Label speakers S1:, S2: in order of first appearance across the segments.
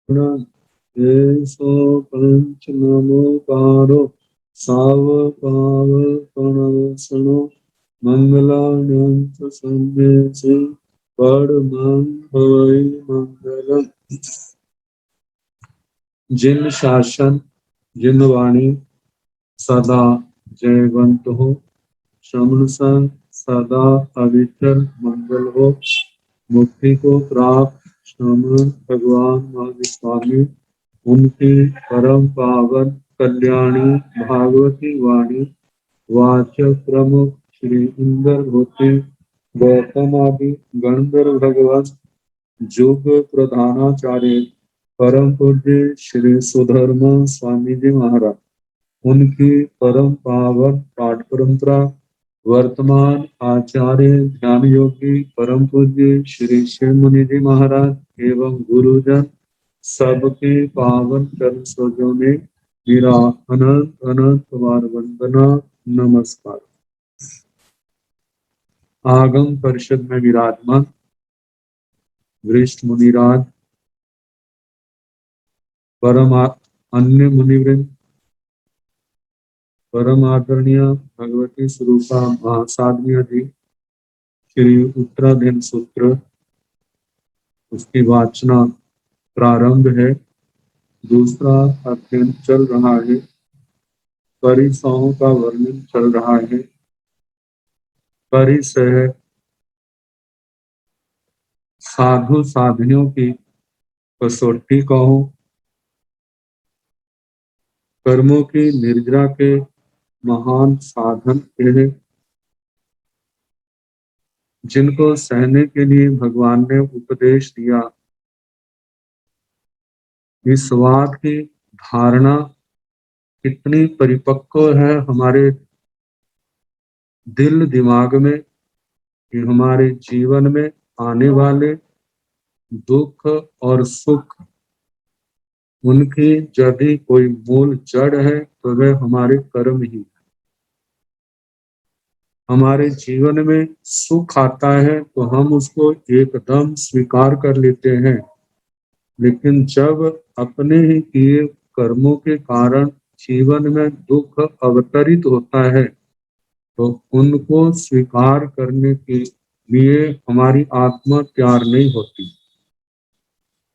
S1: एसो पंच नमोकारो सावपावपणसनो मंगलान्यंत संदेशे परमं भवै मंगलम्। जिन शासन जिन वाणी सदा जयवंत हो, श्रमण संग सदा अविचल मंगल हो। मुक्ति को प्राप्त श्रमण भगवान महावीर स्वामी, उनकी परम पावन कल्याणी भागवती वाणी वाचक प्रमुख श्री इंद्र भूति गौतम आदि गणधर भगवान जुग प्रधानाचार्य परम पूज्य श्री सुधर्म स्वामी जी महाराज, उनकी परम पावन पाठ परंपरा वर्तमान आचार्य ध्यान योगी परम पूज्य श्री शिव मुनि जी महाराज एवं गुरुजन सबके पावन चरण सरोजों में मेरा अनंत अनंत बार वंदना नमस्कार। आगम परिषद में विराजमान वरिष्ठ मुनिराज, परम अन्य मुनिवृंद, परम आदरणीय भगवती स्वरूपा महासाधनिया जी, श्री उत्तराधीन सूत्र उसकी वाचना प्रारंभ है। दूसरा अध्ययन चल रहा है। परिसहों का वर्णन चल रहा है। परिसह साधु साधनियों की कसौटी कहो, कर्मों की निर्जरा के महान साधन हैं, जिनको सहने के लिए भगवान ने उपदेश दिया। इस बात की धारणा कितनी परिपक्व है हमारे दिल दिमाग में कि हमारे जीवन में आने वाले दुख और सुख, उनकी यदि कोई मूल जड़ है तो वह हमारे कर्म ही है। हमारे जीवन में सुख आता है तो हम उसको एकदम स्वीकार कर लेते हैं, लेकिन जब अपने ही किए कर्मों के कारण जीवन में दुख अवतरित होता है तो उनको स्वीकार करने के लिए हमारी आत्मा तैयार नहीं होती।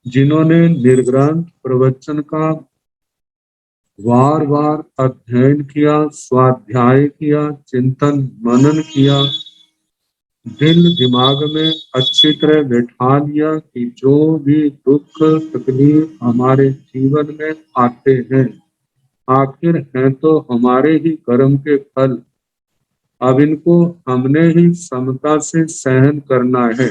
S1: जिन्होंने निर्ग्रंथ प्रवचन का बार बार अध्ययन किया, स्वाध्याय किया, चिंतन मनन किया, दिल दिमाग में अच्छी तरह बैठा लिया कि जो भी दुख तकलीफ हमारे जीवन में आते हैं आखिर हैं तो हमारे ही कर्म के फल। अब इनको हमने ही समता से सहन करना है।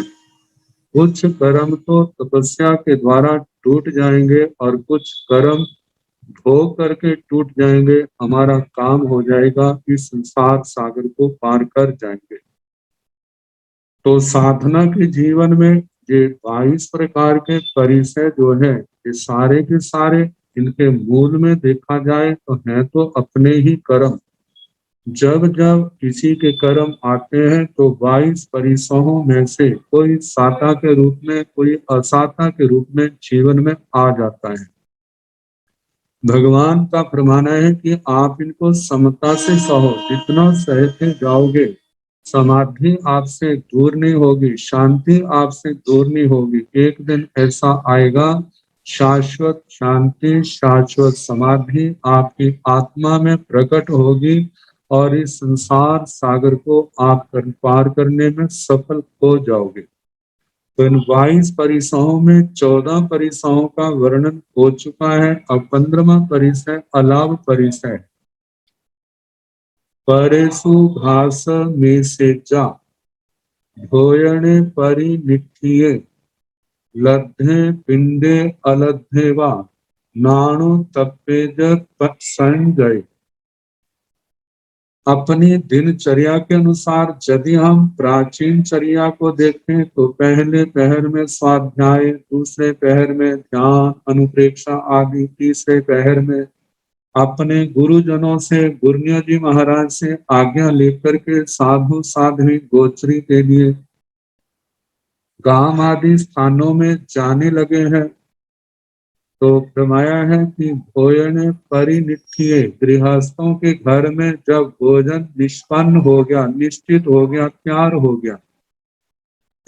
S1: कुछ कर्म तो तपस्या के द्वारा टूट जाएंगे और कुछ कर्म भोग करके टूट जाएंगे। हमारा काम हो जाएगा, इस संसार सागर को पार कर जाएंगे। तो साधना के जीवन में ये 22 प्रकार के परिचय जो है, ये सारे के सारे इनके मूल में देखा जाए तो है तो अपने ही कर्म। जब जब किसी के कर्म आते हैं तो 22 परिसहों में से कोई साता के रूप में, कोई असाता के रूप में जीवन में आ जाता है। भगवान का फरमाना है कि आप इनको समता से सहो, जितना सहते जाओगे समाधि आपसे दूर नहीं होगी, शांति आपसे दूर नहीं होगी। एक दिन ऐसा आएगा, शाश्वत शांति शाश्वत समाधि आपकी आत्मा में प्रकट होगी और इस संसार सागर को आप पार करने में सफल हो जाओगे। तो इन 22 परिसहों में 14 परिसहों का वर्णन हो चुका है। अब 15वां परिसय अलाव परिसय। परेशु घास में से जा, धोयणे परि निठिये, लद्धे पिंडे अलद्धे वा, नाणु तपेज संजय। अपनी दिनचर्या के अनुसार यदि हम प्राचीन चर्या को देखें तो पहले पहर में स्वाध्याय, दूसरे पहर में ध्यान अनुप्रेक्षा आदि, तीसरे पहर में अपने गुरुजनों से, गुरुनिया जी महाराज से आज्ञा लेकर के साधु साध्वी गोचरी के लिए गांव आदि स्थानों में जाने लगे हैं। तो फरमाया है कि भोजन परिनिष्ठिए, गृहस्थों के घर में जब भोजन निष्पन्न हो गया, निश्चित हो गया, तैयार हो गया,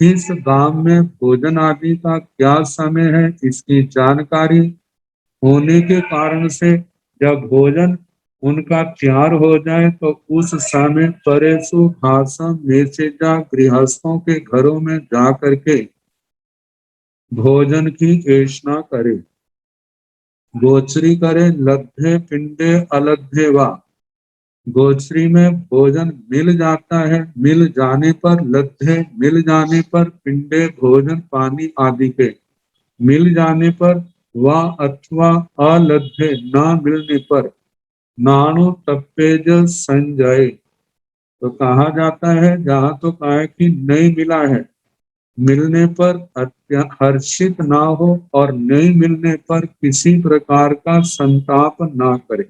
S1: इस गांव में भोजन आदि का क्या समय है, इसकी जानकारी होने के कारण से जब भोजन उनका तैयार हो जाए तो उस समय परेशु भाषण मेसेजा गृहस्थों के घरों में जा करके भोजन की ऐष्णा करे, गोचरी करे, लब्धे पिंडे अलब्धे वा। गोचरी में भोजन मिल जाता है, मिल जाने पर, लब्धे मिल जाने पर, पिंडे भोजन पानी आदि के मिल जाने पर, वा अथवा अलब्धे ना मिलने पर, नाणु तप्पेज संजय। तो कहा जाता है, जहां तो कहा है कि नहीं मिला है, मिलने पर हर्षित ना हो और नहीं मिलने पर किसी प्रकार का संताप ना करे।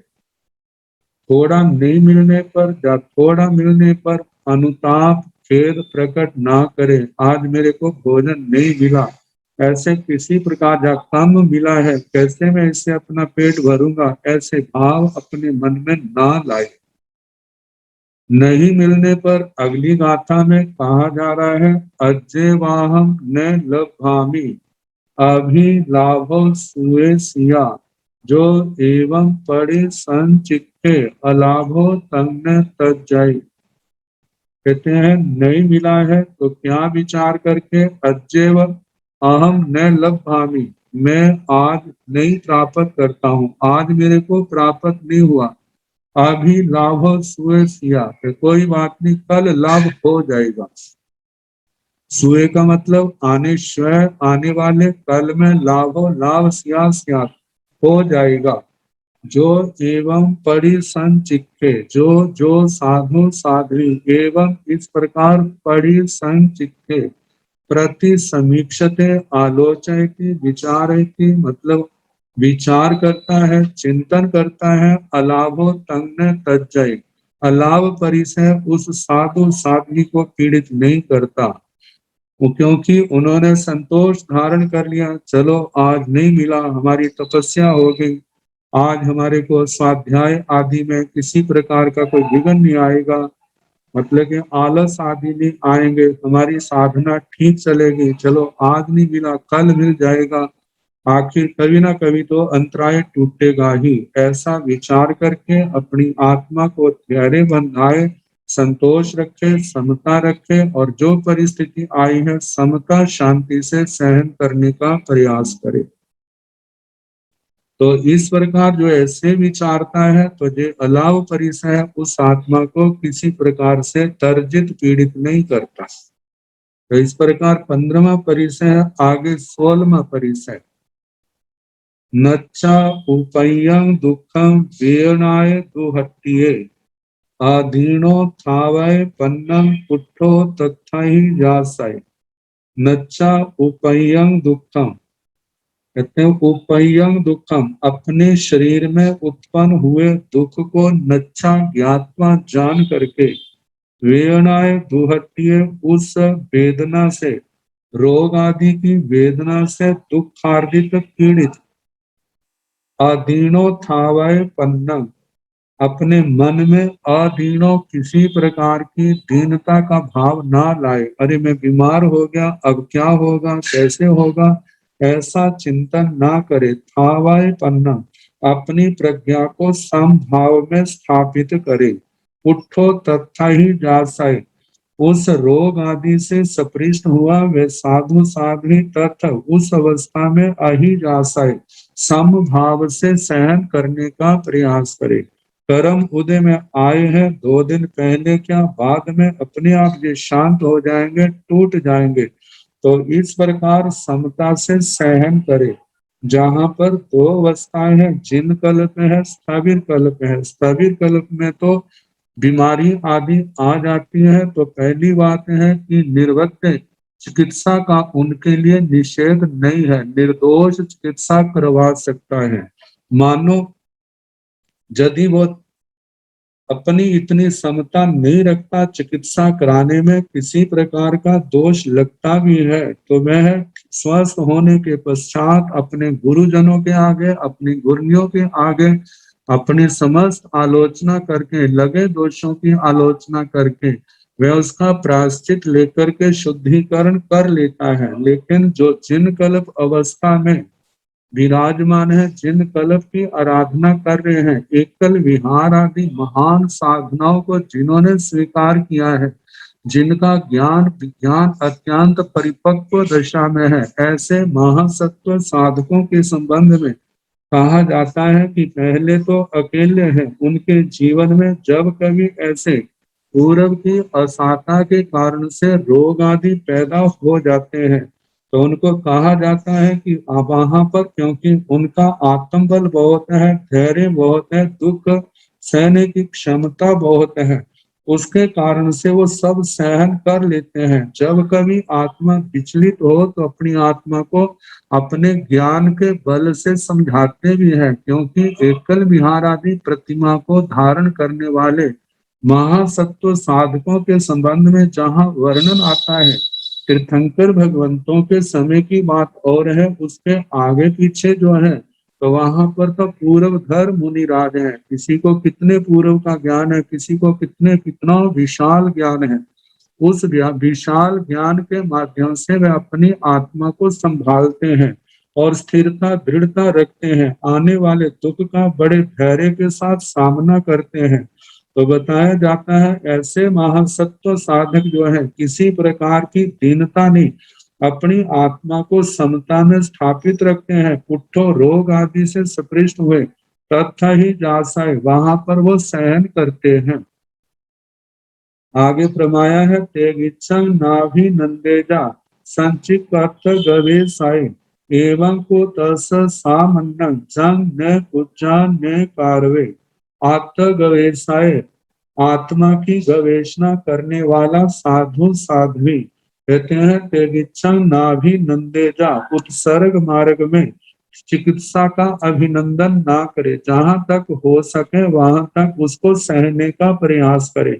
S1: थोड़ा नहीं मिलने पर या थोड़ा मिलने पर अनुताप खेद प्रकट ना करे, आज मेरे को भोजन नहीं मिला, ऐसे किसी प्रकार या कम मिला है, कैसे मैं इससे अपना पेट भरूंगा, ऐसे भाव अपने मन में ना लाए। नहीं मिलने पर अगली गाथा में कहा जा रहा है, अज्जेवाहम न लभामि अभिलाभो सुए सिया, जो एवं पड़े संचिक्के अलाभो तंग तज्जय। कहते हैं नहीं मिला है तो क्या विचार करके, अज्जेव अहम न लभामि, मैं आज नहीं प्राप्त करता हूँ, आज मेरे को प्राप्त नहीं हुआ, अभी लाभ सुए सिया, कोई बात नहीं, कल लाभ हो जाएगा। सुए का मतलब आने, स्वयं आने वाले कल में लाभो लाभ सिया सिया हो जाएगा। जो एवं परिसंचिक्के, जो जो साधु साध्वी एवं इस प्रकार परिसंचिक्के प्रति समीक्षते आलोचयति विचारयति, मतलब विचार करता है, चिंतन करता है, अलाभो तंग तज्जय, अलाभ परिसय उस साधु साध्वी को पीड़ित नहीं करता, वो क्योंकि उन्होंने संतोष धारण कर लिया, चलो आज नहीं मिला, हमारी तपस्या हो गई, आज हमारे को स्वाध्याय आदि में किसी प्रकार का कोई विघ्न नहीं आएगा, मतलब कि आलस आदि नहीं आएंगे, हमारी साधना ठीक चलेगी, चलो आज नहीं मिला कल मिल जाएगा, आखिर कभी ना कभी तो अंतराय टूटेगा ही, ऐसा विचार करके अपनी आत्मा को धैर्य बंधाए, संतोष रखे, समता रखे और जो परिस्थिति आई है समता शांति से सहन करने का प्रयास करे। तो इस प्रकार जो ऐसे विचारता है तो जो अलाव परिसय उस आत्मा को किसी प्रकार से तर्जित पीड़ित नहीं करता। तो इस प्रकार 15वां परिसय है, आगे 16वां परिसय, नच्चा उपयं दुखम वेणाय दुहट्टिये, अधीनो थावय पन्नम पुट्ठो तत्थहि जासय। नच्चा उपयं दुखम, कहते हैं उपयं दुखम, अपने शरीर में उत्पन्न हुए दुख को नच्छा ज्ञात्वा जान करके, वेदनाएं दुहट्टिए उस वेदना से, रोग आदि की वेदना से दुखार्जित पीड़ित, अधीनो थावय पन्नम, अपने मन में अधीनो किसी प्रकार की दीनता का भाव ना लाए, अरे मैं बीमार हो गया अब क्या होगा कैसे होगा, ऐसा चिंतन ना करे। थावय पन्ना, अपनी प्रज्ञा को समभाव में स्थापित करे। उठो तथा ही जासाय, उस रोग आदि से सपृष्ट हुआ वे साधु साध्वी तथा उस अवस्था में अहि जासाय, समभाव से सहन करने का प्रयास करे। कर्म उदय में आए हैं 2 दिन पहले क्या बाद में अपने आप ये शांत हो जाएंगे, टूट जाएंगे, तो इस प्रकार समता से सहन करे। जहां पर 2 अवस्थाएं हैं, जिन कल्प है स्थविर कल्प है, स्थविर कल्प में तो बीमारी आदि आ जाती है, तो पहली बात है कि निर्वध्य चिकित्सा का उनके लिए निषेध नहीं है, निर्दोष चिकित्सा करवा सकता है। मानो यदि वो अपनी इतनी समता नहीं रखता, चिकित्सा कराने में किसी प्रकार का दोष लगता भी है तो वह स्वस्थ होने के पश्चात अपने गुरुजनों के आगे, अपनी गुरुओं के आगे अपनी समस्त आलोचना करके, लगे दोषों की आलोचना करके वह उसका प्रायश्चित लेकर के शुद्धिकरण कर लेता है। लेकिन जो जिन कल्प अवस्था में विराजमान है, जिन कल्प की आराधना कर रहे हैं, एकल विहार आदि महान साधनाओं को जिन्होंने स्वीकार किया है, जिनका ज्ञान विज्ञान अत्यंत परिपक्व दशा में है, ऐसे महासत्व साधकों के संबंध में कहा जाता है कि पहले तो अकेले हैं, उनके जीवन में जब कभी ऐसे पूर्व की असाता के कारण से रोग आदि पैदा हो जाते हैं, तो उनको कहा जाता है कि वहां पर, क्योंकि उनका आत्मबल बहुत है, धैर्य बहुत है, दुख सहने की क्षमता बहुत है, उसके कारण से वो सब सहन कर लेते हैं। जब कभी आत्मा विचलित हो तो अपनी आत्मा को अपने ज्ञान के बल से समझाते भी हैं, क्योंकि एकल विहार आदि प्रतिमा को धारण करने वाले महासत्व साधकों के संबंध में जहाँ वर्णन आता है, तीर्थंकर भगवंतों के समय की बात और है, उसके आगे पीछे जो है, तो वहां पर तो पूर्व धर मुनिराज है, किसी को कितने पूर्व का ज्ञान है, किसी को कितना विशाल ज्ञान है। उस विशाल ज्ञान के माध्यम से वे अपनी आत्मा को संभालते हैं और स्थिरता दृढ़ता रखते हैं, आने वाले दुख का बड़े धैर्य के साथ सामना करते हैं। तो बताया जाता है ऐसे महासत्व साधक जो है किसी प्रकार की दीनता नहीं, अपनी आत्मा को समता में स्थापित रखते हैं, पुट्ठो रोग आदि से सपृष्ट हुए तथा ही जासाए वहां पर वो सहन करते हैं। आगे प्रमाया है तेगिच्छं नाभि नंदेजा संचित गवे साई एवं को तस सामन्नं जंग न कुचा न कारवे। आत्म गवेशाय आत्मा की गवेषणा करने वाला साधु साध्वी कहते हैं तेगिच्छं नाभि नंदेजा उत्सर्ग मार्ग में चिकित्सा का अभिनंदन ना करे, जहां तक हो सके वहां तक उसको सहने का प्रयास करे।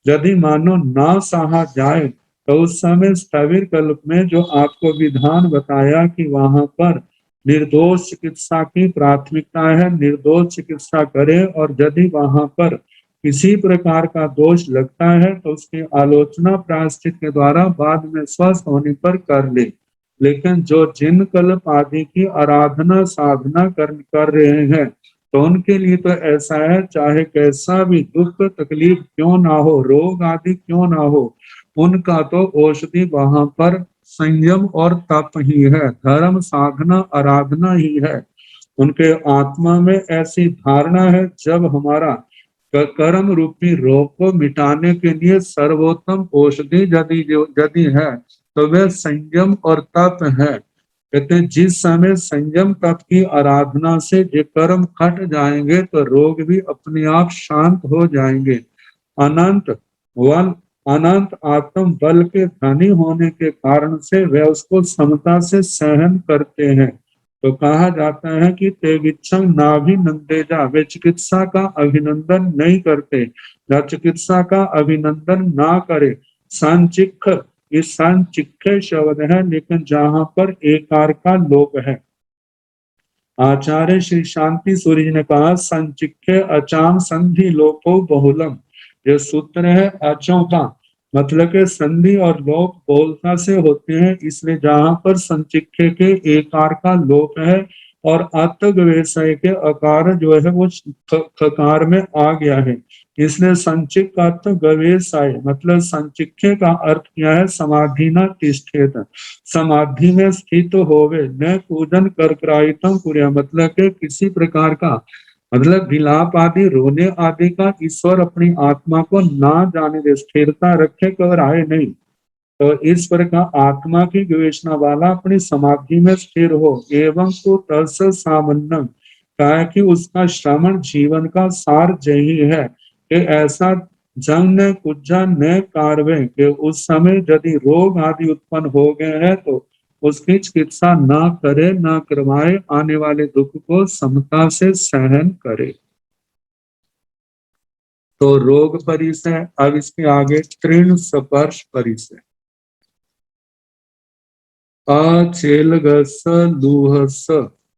S1: यदि मानो ना सहा जाए तो उस समय स्थविर कल्प में जो आपको विधान बताया कि वहां पर निर्दोष चिकित्सा की प्राथमिकता है, निर्दोष चिकित्सा करे, और यदि वहां पर किसी प्रकार का दोष लगता है तो उसकी आलोचना प्रायश्चित के द्वारा बाद में स्वस्थ होने पर कर ले। लेकिन जो जिन कल्प आदि की आराधना साधना कर रहे हैं, तो उनके लिए तो ऐसा है, चाहे कैसा भी दुख तकलीफ क्यों ना हो, रोग आदि क्यों ना हो, उनका तो औषधि वहां पर संयम और तप ही है, धर्म साधना आराधना ही है। उनके आत्मा में ऐसी धारणा है, जब हमारा कर्म रूपी रोग को मिटाने के लिए सर्वोत्तम औषधि यदि है तो वह संयम और तप है। कहते हैं जिस समय संयम तप की आराधना से ये कर्म हट जाएंगे तो रोग भी अपने आप शांत हो जाएंगे। अनंत वन अनंत आत्म बल के धनी होने के कारण से वे उसको समता से सहन करते हैं। तो कहा जाता है कि तेगिच्छं नाभि नंदेजा, वे चिकित्सा का अभिनंदन नहीं करते, या चिकित्सा का अभिनंदन ना करे। संचिख, इस संचिखे शब्द है, लेकिन जहां पर एकार का लोप है। आचार्य श्री शांति सूर्य जी ने कहा संचिखे अचाम संधि लोपो बहुलम। ये सूत्र है अचों का मतलब के संधि और लोप बहुलता से होते हैं, इसलिए जहां पर संचिखे के एकार का लोप है और अतगवेशय के अकार जो है वो खकार में आ गया है, इसलिए संचिक का अर्थ गवेशाय मतलब संचिखे का अर्थ क्या है, समाधि न तिष्ठेत, समाधि में स्थित होवे, न पूजन कर करायितम पुर्या मतलब के किसी प्रकार का मतलब विलाप आदि रोने आदि का ईश्वर अपनी आत्मा को ना जाने दे, स्थिरता रखे, घबराए नहीं। तो इस प्रकार आत्मा की गवेषणा वाला अपनी समाधि में स्थिर हो। एवं को तस सामन्नम कहा कि उसका श्रवण जीवन का सार यही है कि ऐसा जंग न कुजा न कारवे कि उस समय यदि रोग आदि उत्पन्न हो गए हैं तो उसकी चिकित्सा ना करे, ना करवाए, आने वाले दुख को समता से सहन करे। तो रोग परिसय, अब इसके आगे तृण स्पर्श परिसय। अचेलगस लूहस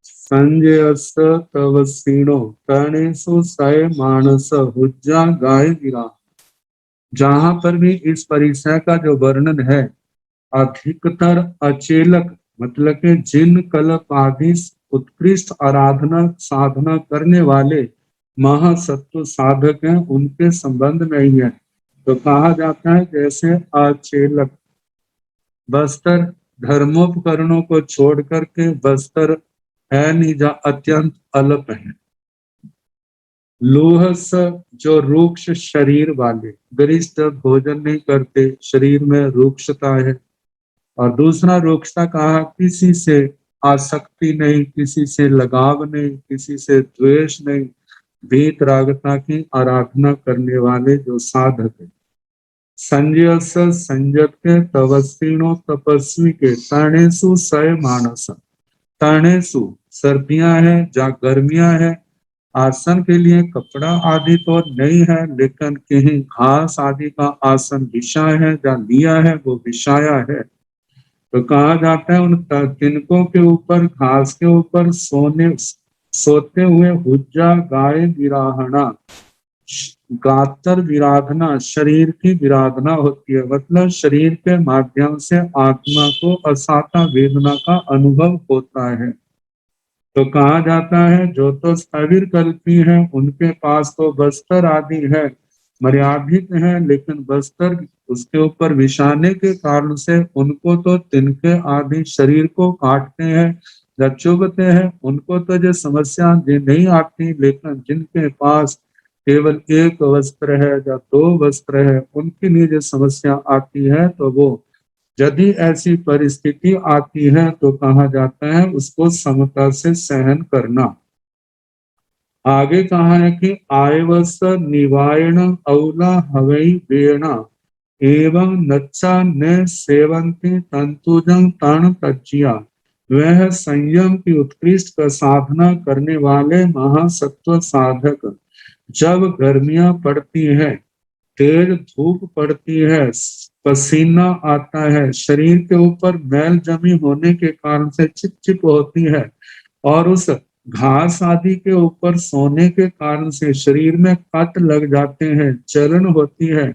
S1: संजयस तवसीणो तरणेशु सय मानस हुज्जा गाय गिरा। जहां पर भी इस परिचय का जो वर्णन है, अधिकतर अचेलक मतलब कि जिन कल्प आदि उत्कृष्ट आराधना साधना करने वाले महासत्व साधक हैं, उनके संबंध में ही है। तो कहा जाता है जैसे अचेलक बस्तर धर्मोपकरणों को छोड़ करके बस्तर है निजा अत्यंत अल्प है। लोहस जो रुक्ष शरीर वाले, गरिष्ठ भोजन नहीं करते, शरीर में रुक्षता है। और दूसरा रुक्षता कहा किसी से आसक्ति नहीं, किसी से लगाव नहीं, किसी से द्वेष नहीं, वीत रागता की आराधना करने वाले जो साधक है। संजयस संजत के तपस्विनो तपस्वी के तरणेशु सय मानस। तरणेशु सर्दियां हैं जहाँ गर्मियां हैं, आसन के लिए कपड़ा आदि तो नहीं है, लेकिन कहीं घास आदि का आसन बिछाया है, जहाँ लिया है वो बिछाया है। तो कहा जाता है उन तिनकों के ऊपर घास के ऊपर सोते हुए हुज्जा गाय विराहना, गातर विराधना शरीर की विराधना होती है। मतलब शरीर के माध्यम से आत्मा को असाता वेदना का अनुभव होता है। तो कहा जाता है जो तो स्थविर कल्पी हैं उनके पास तो बस्तर आदि है, मर्यादित है, लेकिन बस्तर उसके ऊपर बिछाने के कारण से उनको तो तिनके आदि शरीर को काटते हैं या चुभते हैं, उनको तो जो समस्या नहीं आती। लेकिन जिनके पास केवल एक वस्त्र है या दो वस्त्र है, उनके लिए जो समस्या आती है, तो वो यदि ऐसी परिस्थिति आती है तो कहा जाता है उसको समता से सहन करना। आगे कहा है कि आयवस निवारण औला हवई बेणा एवं नच्चा न सेवंती तंतुजं तण तज्जिया। वह संयम की उत्कृष्ट का साधना करने वाले महासत्व साधक जब गर्मियां पड़ती है, तेज धूप पड़ती है, पसीना आता है, शरीर के ऊपर मैल जमी होने के कारण से चिपचिप होती है, और उस घास आदि के ऊपर सोने के कारण से शरीर में कट लग जाते हैं, चलन होती है।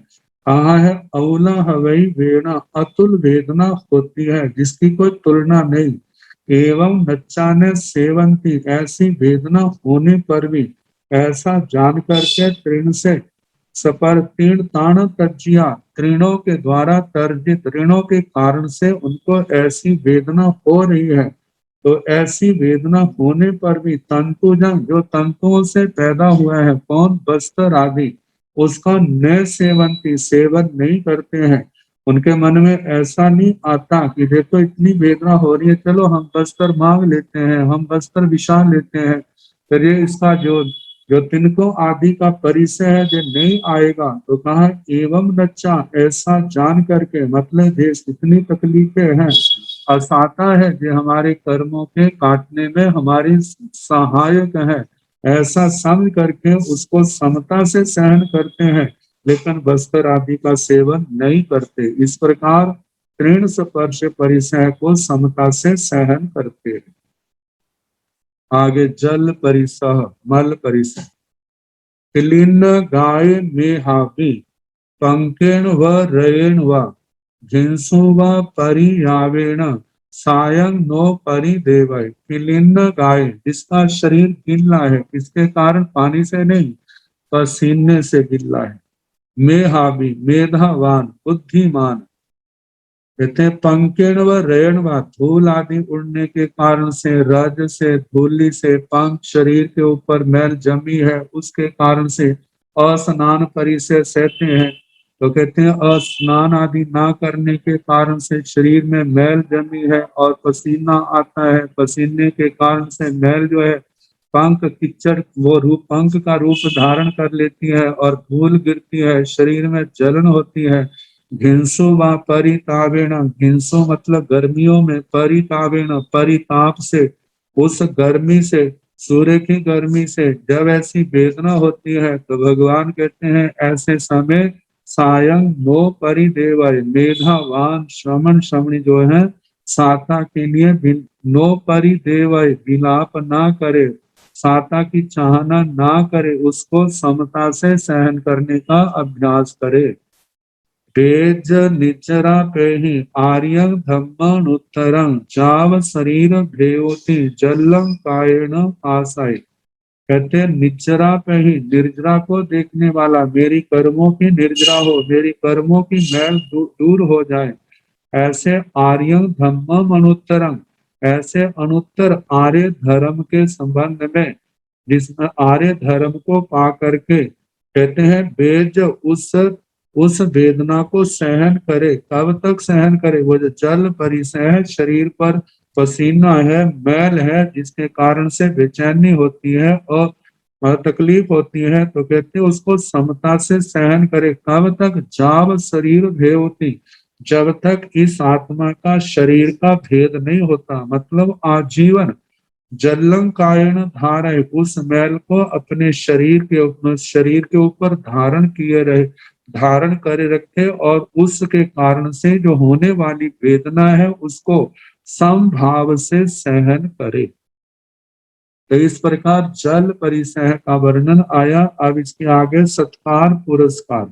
S1: कहा है अवला हवई वेदना, अतुल वेदना होती है जिसकी कोई तुलना नहीं। एवं नच्चाने सेवंती, ऐसी वेदना होने पर भी ऐसा जान करके तृण से सपर तीर्ण ताण तज्जिया, तृणों के द्वारा तर्जित ऋणों के कारण से उनको ऐसी वेदना हो रही है। तो ऐसी वेदना होने पर भी तंतुजन, जो तंतुओं से पैदा हुआ है, कौन, बस्तर आदि, उसका न सेवंती, सेवन नहीं करते हैं। उनके मन में ऐसा नहीं आता कि देखो इतनी वेदना हो रही है, चलो हम बस्तर मांग लेते हैं, हम बस्तर बिछा लेते हैं। फिर ये इसका जो जो तिनको आदि का परिचय है जो नहीं आएगा। तो कहा एवं नच्चा, ऐसा जान करके, मतलब देश इतनी तकलीफें हैं, असाता है जो हमारे कर्मों के काटने में हमारी सहायक है, ऐसा समझ करके उसको समता से सहन करते हैं, लेकिन बस्तर आदि का सेवन नहीं करते। इस प्रकार तृण स्पर्श परिचय को समता से सहन करते हैं। आगे जल परिसह मल परिसह। क्लीन गाय में हापी पंकेण व रयेण व झिंसु व परियावेण सायं नो परिदेवय। क्लीन गाय, जिसका शरीर गिल्ला है, इसके कारण पानी से नहीं, पसीने से गिल्ला है। मेहावी, मेधावान, बुद्धिमान। कहते हैं पंकेण व रयण व, धूल आदि उड़ने के कारण से, रज से, धूली से, पंख शरीर के ऊपर मैल जमी है, उसके कारण से अस्नान परिसे सहते हैं। तो कहते हैं अस्नान आदि ना करने के कारण से शरीर में मैल जमी है और पसीना आता है, पसीने के कारण से मैल जो है पंख कीचड़ वो रूप पंख का रूप धारण कर लेती है और धूल गिरती है, शरीर में जलन होती है। घिंसु व परितावेण, घिंसु मतलब गर्मियों में, परितावेण परिताप से, उस गर्मी से, सूर्य की गर्मी से जब ऐसी वेदना होती है, तो भगवान कहते हैं ऐसे समय सायं नो परिदेवय, मेधावान श्रमण श्रमणी जो है साता के लिए नो परिदेवय, विलाप ना करे, साता की चाहना ना करे, उसको समता से सहन करने का अभ्यास करे। तेज निचरा पेहि आर्यं धम्मं उत्तरं, जाव शरीर भेवति जल्लं कायेन आसाय। कहते हैं निचरा पे ही, निर्जरा को देखने वाला, मेरी कर्मों की निर्जरा हो, मेरी कर्मों की मैल दूर हो जाए, ऐसे आर्यं धम्मं अनुत्तरं, ऐसे अनुत्तर आर्य धर्म के संबंध में, जिसमें आर्य धर्म को पा करके कहते हैं बेज उस वेदना को सहन करे। कब तक सहन करे? वो जो जल परिसह है, शरीर पर पसीना है, मैल है, जिसके कारण से बेचैनी होती है और तकलीफ होती है, तो कहते हैं उसको समता से सहन करे। कब तक? जाव शरीर भेवती, जब तक इस आत्मा का शरीर का भेद नहीं होता, मतलब आजीवन जलंकायन धाराए, उस मैल को अपने शरीर के ऊपर धारण किए रहे, धारण करे रखे, और उसके कारण से जो होने वाली वेदना है उसको समभाव से सहन करे। तो इस प्रकार जल परिसह का वर्णन आया। अब इसके आगे सत्कार पुरस्कार।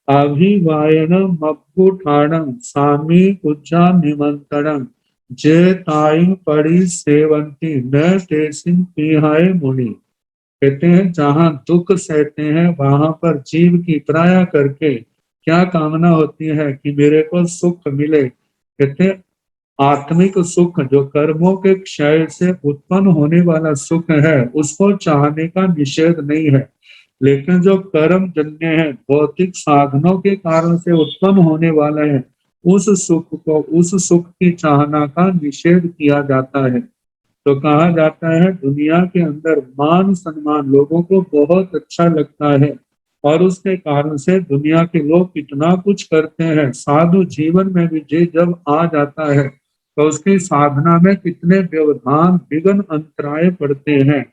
S1: अभिवायनम मब्बुठाणम सामी उच्चा निमंत्रणम, जे ताई पड़ी सेवंती न तेसिन पिहाय मुनि। कहते हैं जहाँ दुख सहते हैं वहां पर जीव की प्राया करके क्या कामना होती है कि मेरे को सुख मिले। कहते हैं आत्मिक सुख, जो कर्मों के क्षय से उत्पन्न होने वाला सुख है, उसको चाहने का निषेध नहीं है, लेकिन जो कर्म जन्य है, भौतिक साधनों के कारण से उत्पन्न होने वाला है, उस सुख की चाहना का निषेध किया जाता है। तो कहा जाता है दुनिया के अंदर मान सम्मान लोगों को बहुत अच्छा लगता है, और उसके कारण से दुनिया के लोग कितना कुछ करते हैं। साधु जीवन में भी जब आ जाता है तो उसकी साधना में कितने व्यवधान विघ्न अंतराय पड़ते हैं।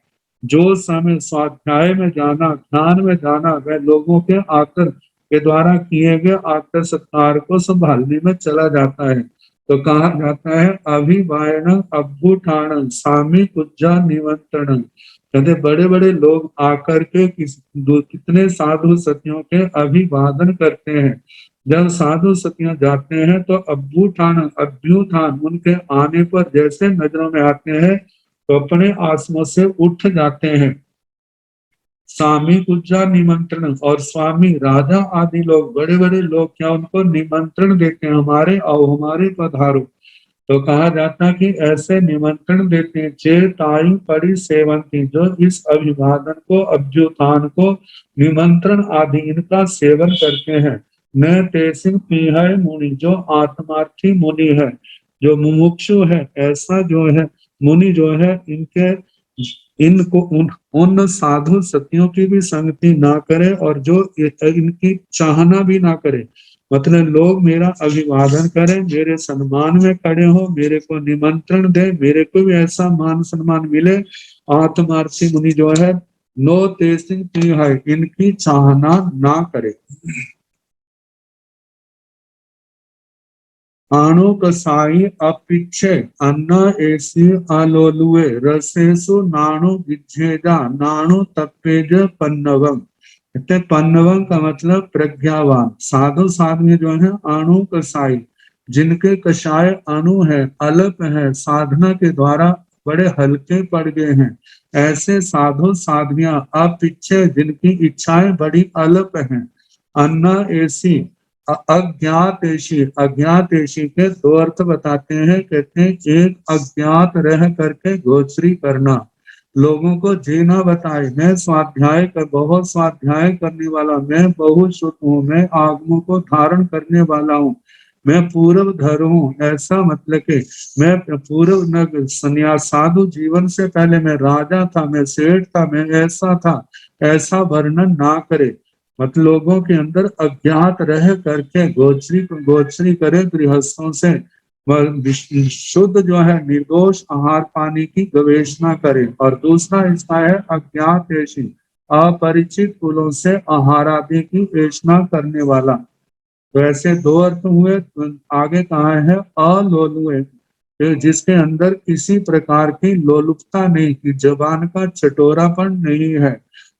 S1: जो समय स्वाध्याय में जाना, ध्यान में जाना, वह लोगों के आकर के द्वारा किए गए आकर सत्कार को संभालने में चला जाता है। तो कहा जाता है अभिवायन अभ्युठान सामी पूजा निमंत्रण। कहते बड़े बड़े लोग आकर के कितने साधु सतियों के अभिवादन करते हैं। जब साधु सतियां जाते हैं तो अभ्युत्थान उनके आने पर जैसे नजरों में आते हैं तो अपने आसनों से उठ जाते हैं। स्वामी पूजा निमंत्रण, और स्वामी राजा आदि लोग, बड़े बड़े लोग क्या उनको निमंत्रण देते हैं, हमारे आओ, हमारे पधारो। तो कहा जाता है कि ऐसे निमंत्रण देते हैं चे ताई पड़ी सेवंती, जो इस अभिवादन को, अभ्युत्थान को, निमंत्रण आदि इनका सेवन करते हैं। न तेसिंग पीहै मुनि, जो आत्मार्थी मुनि है, जो मुमुक्षु है, ऐसा जो है मुनि जो है, इनको उन साधु सतियों की भी संगति ना करे, और जो इनकी चाहना भी ना करे। मतलब लोग मेरा अभिवादन करें, मेरे सम्मान में खड़े हो, मेरे को निमंत्रण दे, मेरे को भी ऐसा मान सम्मान मिले, आत्मार्थी मुनि जो है नो तेसिंग है, इनकी चाहना ना करे। आणु कसाई अपिच्छे अन्न ऐसी आलोलुए, रसेसु नाणु विच्छेदा नाणु तप्पेज पन्नवम। कहते पन्नवम का मतलब प्रज्ञावान साधु साध्वी जो है अणु कसाई, जिनके कषाय अणु है, अल्प है, साधना के द्वारा बड़े हल्के पड़ गए हैं, ऐसे साधु साध्वियां अपिच्छे, जिनकी इच्छाएं बड़ी अल्प हैं। अन्ना ऐसी अज्ञातेशी, अज्ञातेशी के दो अर्थ बताते हैं। कहते हैं एक अज्ञात रह करके गोचरी करना, लोगों को जीना बताए, मैं बहुत स्वाध्याय करने वाला, मैं बहुत शुद्ध हूँ, मैं आगमों को धारण करने वाला हूँ, मैं पूर्व धर हूँ, ऐसा मतलब कि मैं पूर्व न संन्यास साधु जीवन से पहले मैं राजा था, मैं सेठ था, मैं ऐसा था, ऐसा वर्णन ना करे। मतलब लोगों के अंदर अज्ञात रह करके गोचरी करे गृहस्थों से, शुद्ध जो है निर्दोष आहार पानी की गवेषणा करे। और दूसरा इसका है अज्ञात ऐसी, अपरिचित कुलों से आहार आदि की वेषणा करने वाला। तो ऐसे दो अर्थ हुए। तो आगे कहा है अलोलुए, जिसके अंदर किसी प्रकार की लोलुपता नहीं, की जबान का चटोरापन नहीं है।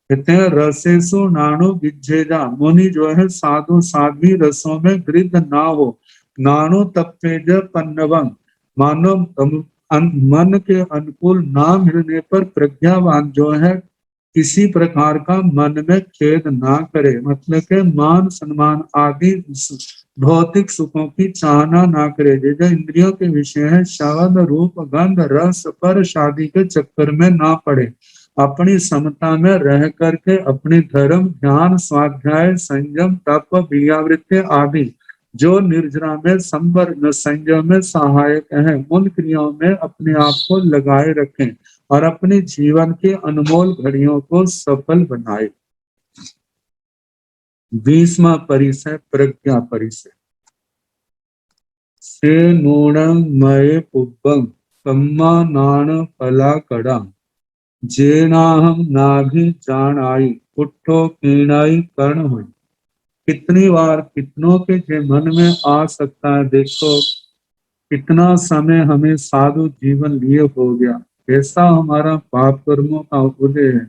S1: कहते हैं रसेसु नाणु विज्जेजा, मुनि जो है साधु साध्वी रसों में गृद्ध ना हो। नाणु तप्पेज पन्नवम, मानो मन के अनुकूल ना मिलने पर प्रज्ञावान जो है किसी प्रकार का मन में खेद ना करे, मतलब के मान सम्मान आदि भौतिक सुखों की चाहना ना करे। जो इंद्रियों के विषय है शब्द रूप गंध रस पर शादी के चक्कर में ना पड़े, अपनी समता में रह करके अपने धर्म ध्यान स्वाध्याय संयम तप क्रियावृत्ति आदि जो निर्जरा में संवर संयम में सहायक है उन क्रियाओं में अपने आप को लगाए रखें और अपने जीवन के अनमोल घड़ियों को सफल बनाए। 20वां परिसर प्रज्ञा परिसर। से नूणं मये पुब्बं कम्मा नाण फला कड़ा, जेनाहम नाभि जानाई पुट्ठो कीणाई कर्ण हुई। कितनी बार कितनों के जे मन में आ सकता है। देखो कितना समय हमें साधु जीवन लिए हो गया, ऐसा हमारा पाप कर्मों का उदय है।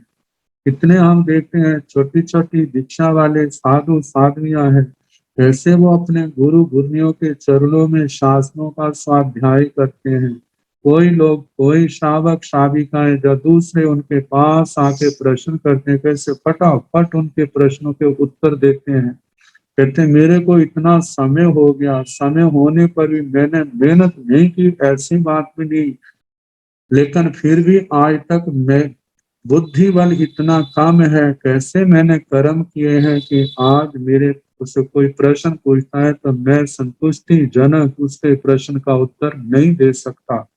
S1: कितने हम देखते हैं छोटी छोटी दीक्षा वाले साधु साधवियां हैं, ऐसे वो अपने गुरु गुरुनियों के चरणों में शासनों का स्वाध्याय करते हैं। कोई लोग कोई शावक शाविकाएं जो दूसरे उनके पास आके प्रश्न करते हैं, कैसे फटाफट उनके प्रश्नों के उत्तर देते हैं। कहते मेरे को इतना समय हो गया, समय होने पर भी मैंने मेहनत नहीं की, ऐसी बात भी नहीं, लेकिन फिर भी आज तक मैं बुद्धि बल इतना कम है, कैसे मैंने कर्म किए हैं कि आज मेरे उससे कोई प्रश्न पूछता है तो मैं संतुष्टि जनक उसके प्रश्न का उत्तर नहीं दे सकता।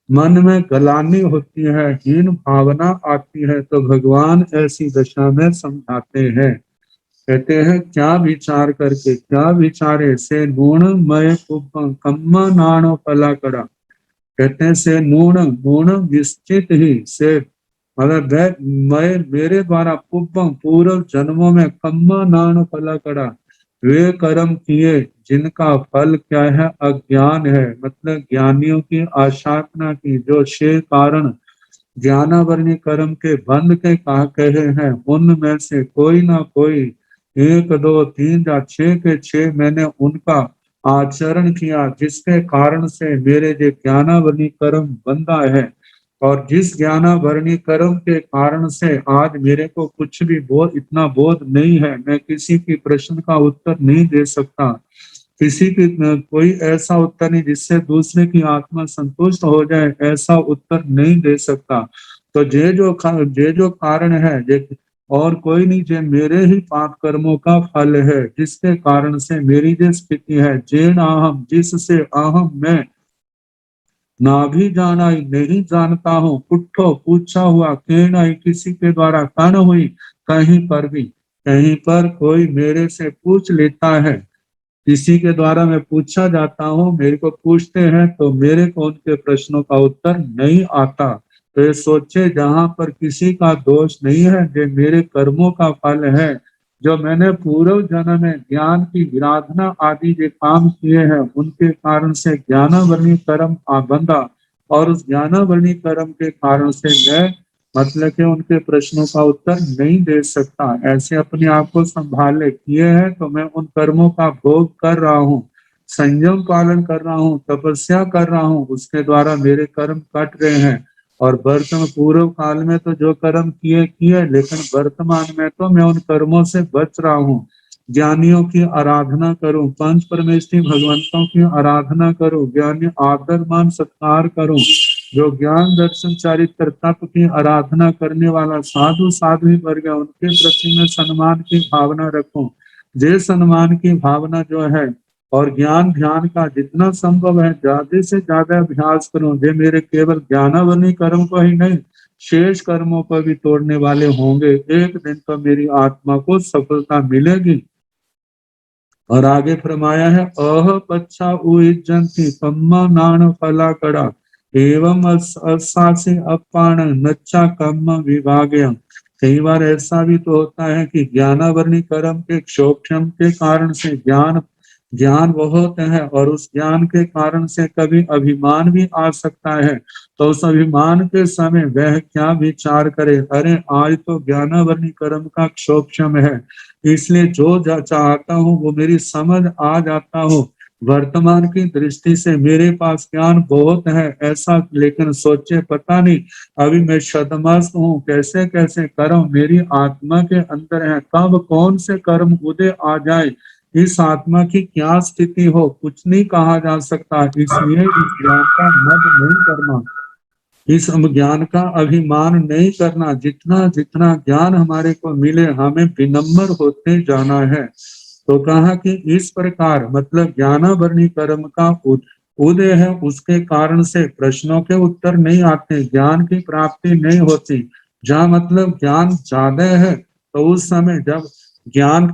S1: मन में गलानी होती है, हीन भावना आती है, तो भगवान ऐसी दशा में समझाते हैं। कहते हैं क्या विचार करके, क्या विचारे से नूण मय कम्मा नाणो फला कड़ा। कहते हैं से नूण नूण निश्चित ही से, मतलब मैं मेरे द्वारा पूर्व जन्मों में कम्मा नाण फला कड़ा, वे कर्म किए जिनका फल क्या है, अज्ञान है। मतलब ज्ञानियों की आशाधना की जो छह कारण ज्ञानावरणी कर्म के बंध के कहा कहे हैं, उनमें से कोई ना कोई एक दो तीन या छह के छह मैंने उनका आचरण किया, जिसके कारण से मेरे जो ज्ञानावरणी कर्म बंधा है। और जिस ज्ञानावरणी कर्म के कारण से आज मेरे को कुछ भी बोध इतना बोध नहीं है, मैं किसी की प्रश्न का उत्तर नहीं दे सकता, किसी की कोई ऐसा उत्तर नहीं जिससे दूसरे की आत्मा संतुष्ट हो जाए, ऐसा उत्तर नहीं दे सकता। तो जे जो कारण है जे और कोई नहीं, जे मेरे ही पाप कर्मों का फल है, जिसके कारण से मेरी जो स्थिति है, जेन अहम जिससे अहम मैं ना भी जाना ही नहीं जानता हूँ, पुट्ठो पूछा हुआ केना किसी के द्वारा कण हुई, कहीं पर भी कहीं पर कोई मेरे से पूछ लेता है, किसी के द्वारा मैं पूछा जाता हूँ, मेरे को पूछते हैं तो मेरे को उनके प्रश्नों का उत्तर नहीं आता। तो ये सोचे जहां पर किसी का दोष नहीं है, जो मेरे कर्मों का फल है, जो मैंने पूर्व जन्म में ज्ञान की विराधना आदि जो काम किए हैं उनके कारण से ज्ञानावरणी कर्म बंधा, और उस ज्ञानावरणी कर्म के कारण से मैं मतलब कि उनके प्रश्नों का उत्तर नहीं दे सकता। ऐसे अपने आप को संभाले किए हैं तो मैं उन कर्मों का भोग कर रहा हूँ, संयम पालन कर रहा हूँ, तपस्या कर रहा हूँ, उसके द्वारा मेरे कर्म कट रहे हैं। और वर्तमान पूर्व काल में तो जो कर्म किए किए, लेकिन वर्तमान में तो मैं उन कर्मों से बच रहा हूँ। ज्ञानियों की आराधना करूं, पंच परमेष्ठी भगवंतों की आराधना करूं, ज्ञानी आदर मान सत्कार करूं, जो ज्ञान दर्शन चारित्र तप की आराधना करने वाला साधु साध्वी वर्ग है उनके प्रति में सम्मान की भावना रखूं। जे सम्मान की भावना जो है और ज्ञान ध्यान का जितना संभव है ज्यादा से ज्यादा अभ्यास करूं, जे मेरे केवल ज्ञानावनी कर्म को ही नहीं शेष कर्मों को भी तोड़ने वाले होंगे। एक दिन तो मेरी आत्मा को सफलता मिलेगी। और आगे फरमाया है अह पच्छा उज्जंती पम्मा नाण फला कड़ा, एवं असासे अपाण नच्चा कर्म विभाग्य। कई बार ऐसा भी तो होता है कि ज्ञानावरणी कर्म के क्षोभम के कारण से ज्ञान ज्ञान बहुत है और उस ज्ञान के कारण से कभी अभिमान भी आ सकता है। तो उस अभिमान के समय वह क्या विचार करे, अरे आज तो ज्ञानावरणी कर्म का क्षोभक्षम है, इसलिए जो चाहता हूँ वो मेरी समझ आ जाता हूँ। वर्तमान की दृष्टि से मेरे पास ज्ञान बहुत है ऐसा, लेकिन सोचे पता नहीं अभी मैं शतमस्त हूँ, कैसे कैसे कर्म मेरी आत्मा के अंदर है, कब कौन से कर्म उदय आ जाए, इस आत्मा की क्या स्थिति हो कुछ नहीं कहा जा सकता। इसलिए इस ज्ञान का मद नहीं करना, इस ज्ञान का अभिमान नहीं करना, जितना जितना ज्ञान हमारे को मिले हमें विनम्र होते जाना है। तो कहा कि इस प्रकार मतलब ज्ञानावरणी कर्म का उदय है, उसके कारण से प्रश्नों के उत्तर नहीं आते, ज्ञान की प्राप्ति नहीं होती। जहाँ मतलब ज्ञान ज्यादा है तो उस समय जब ज्ञान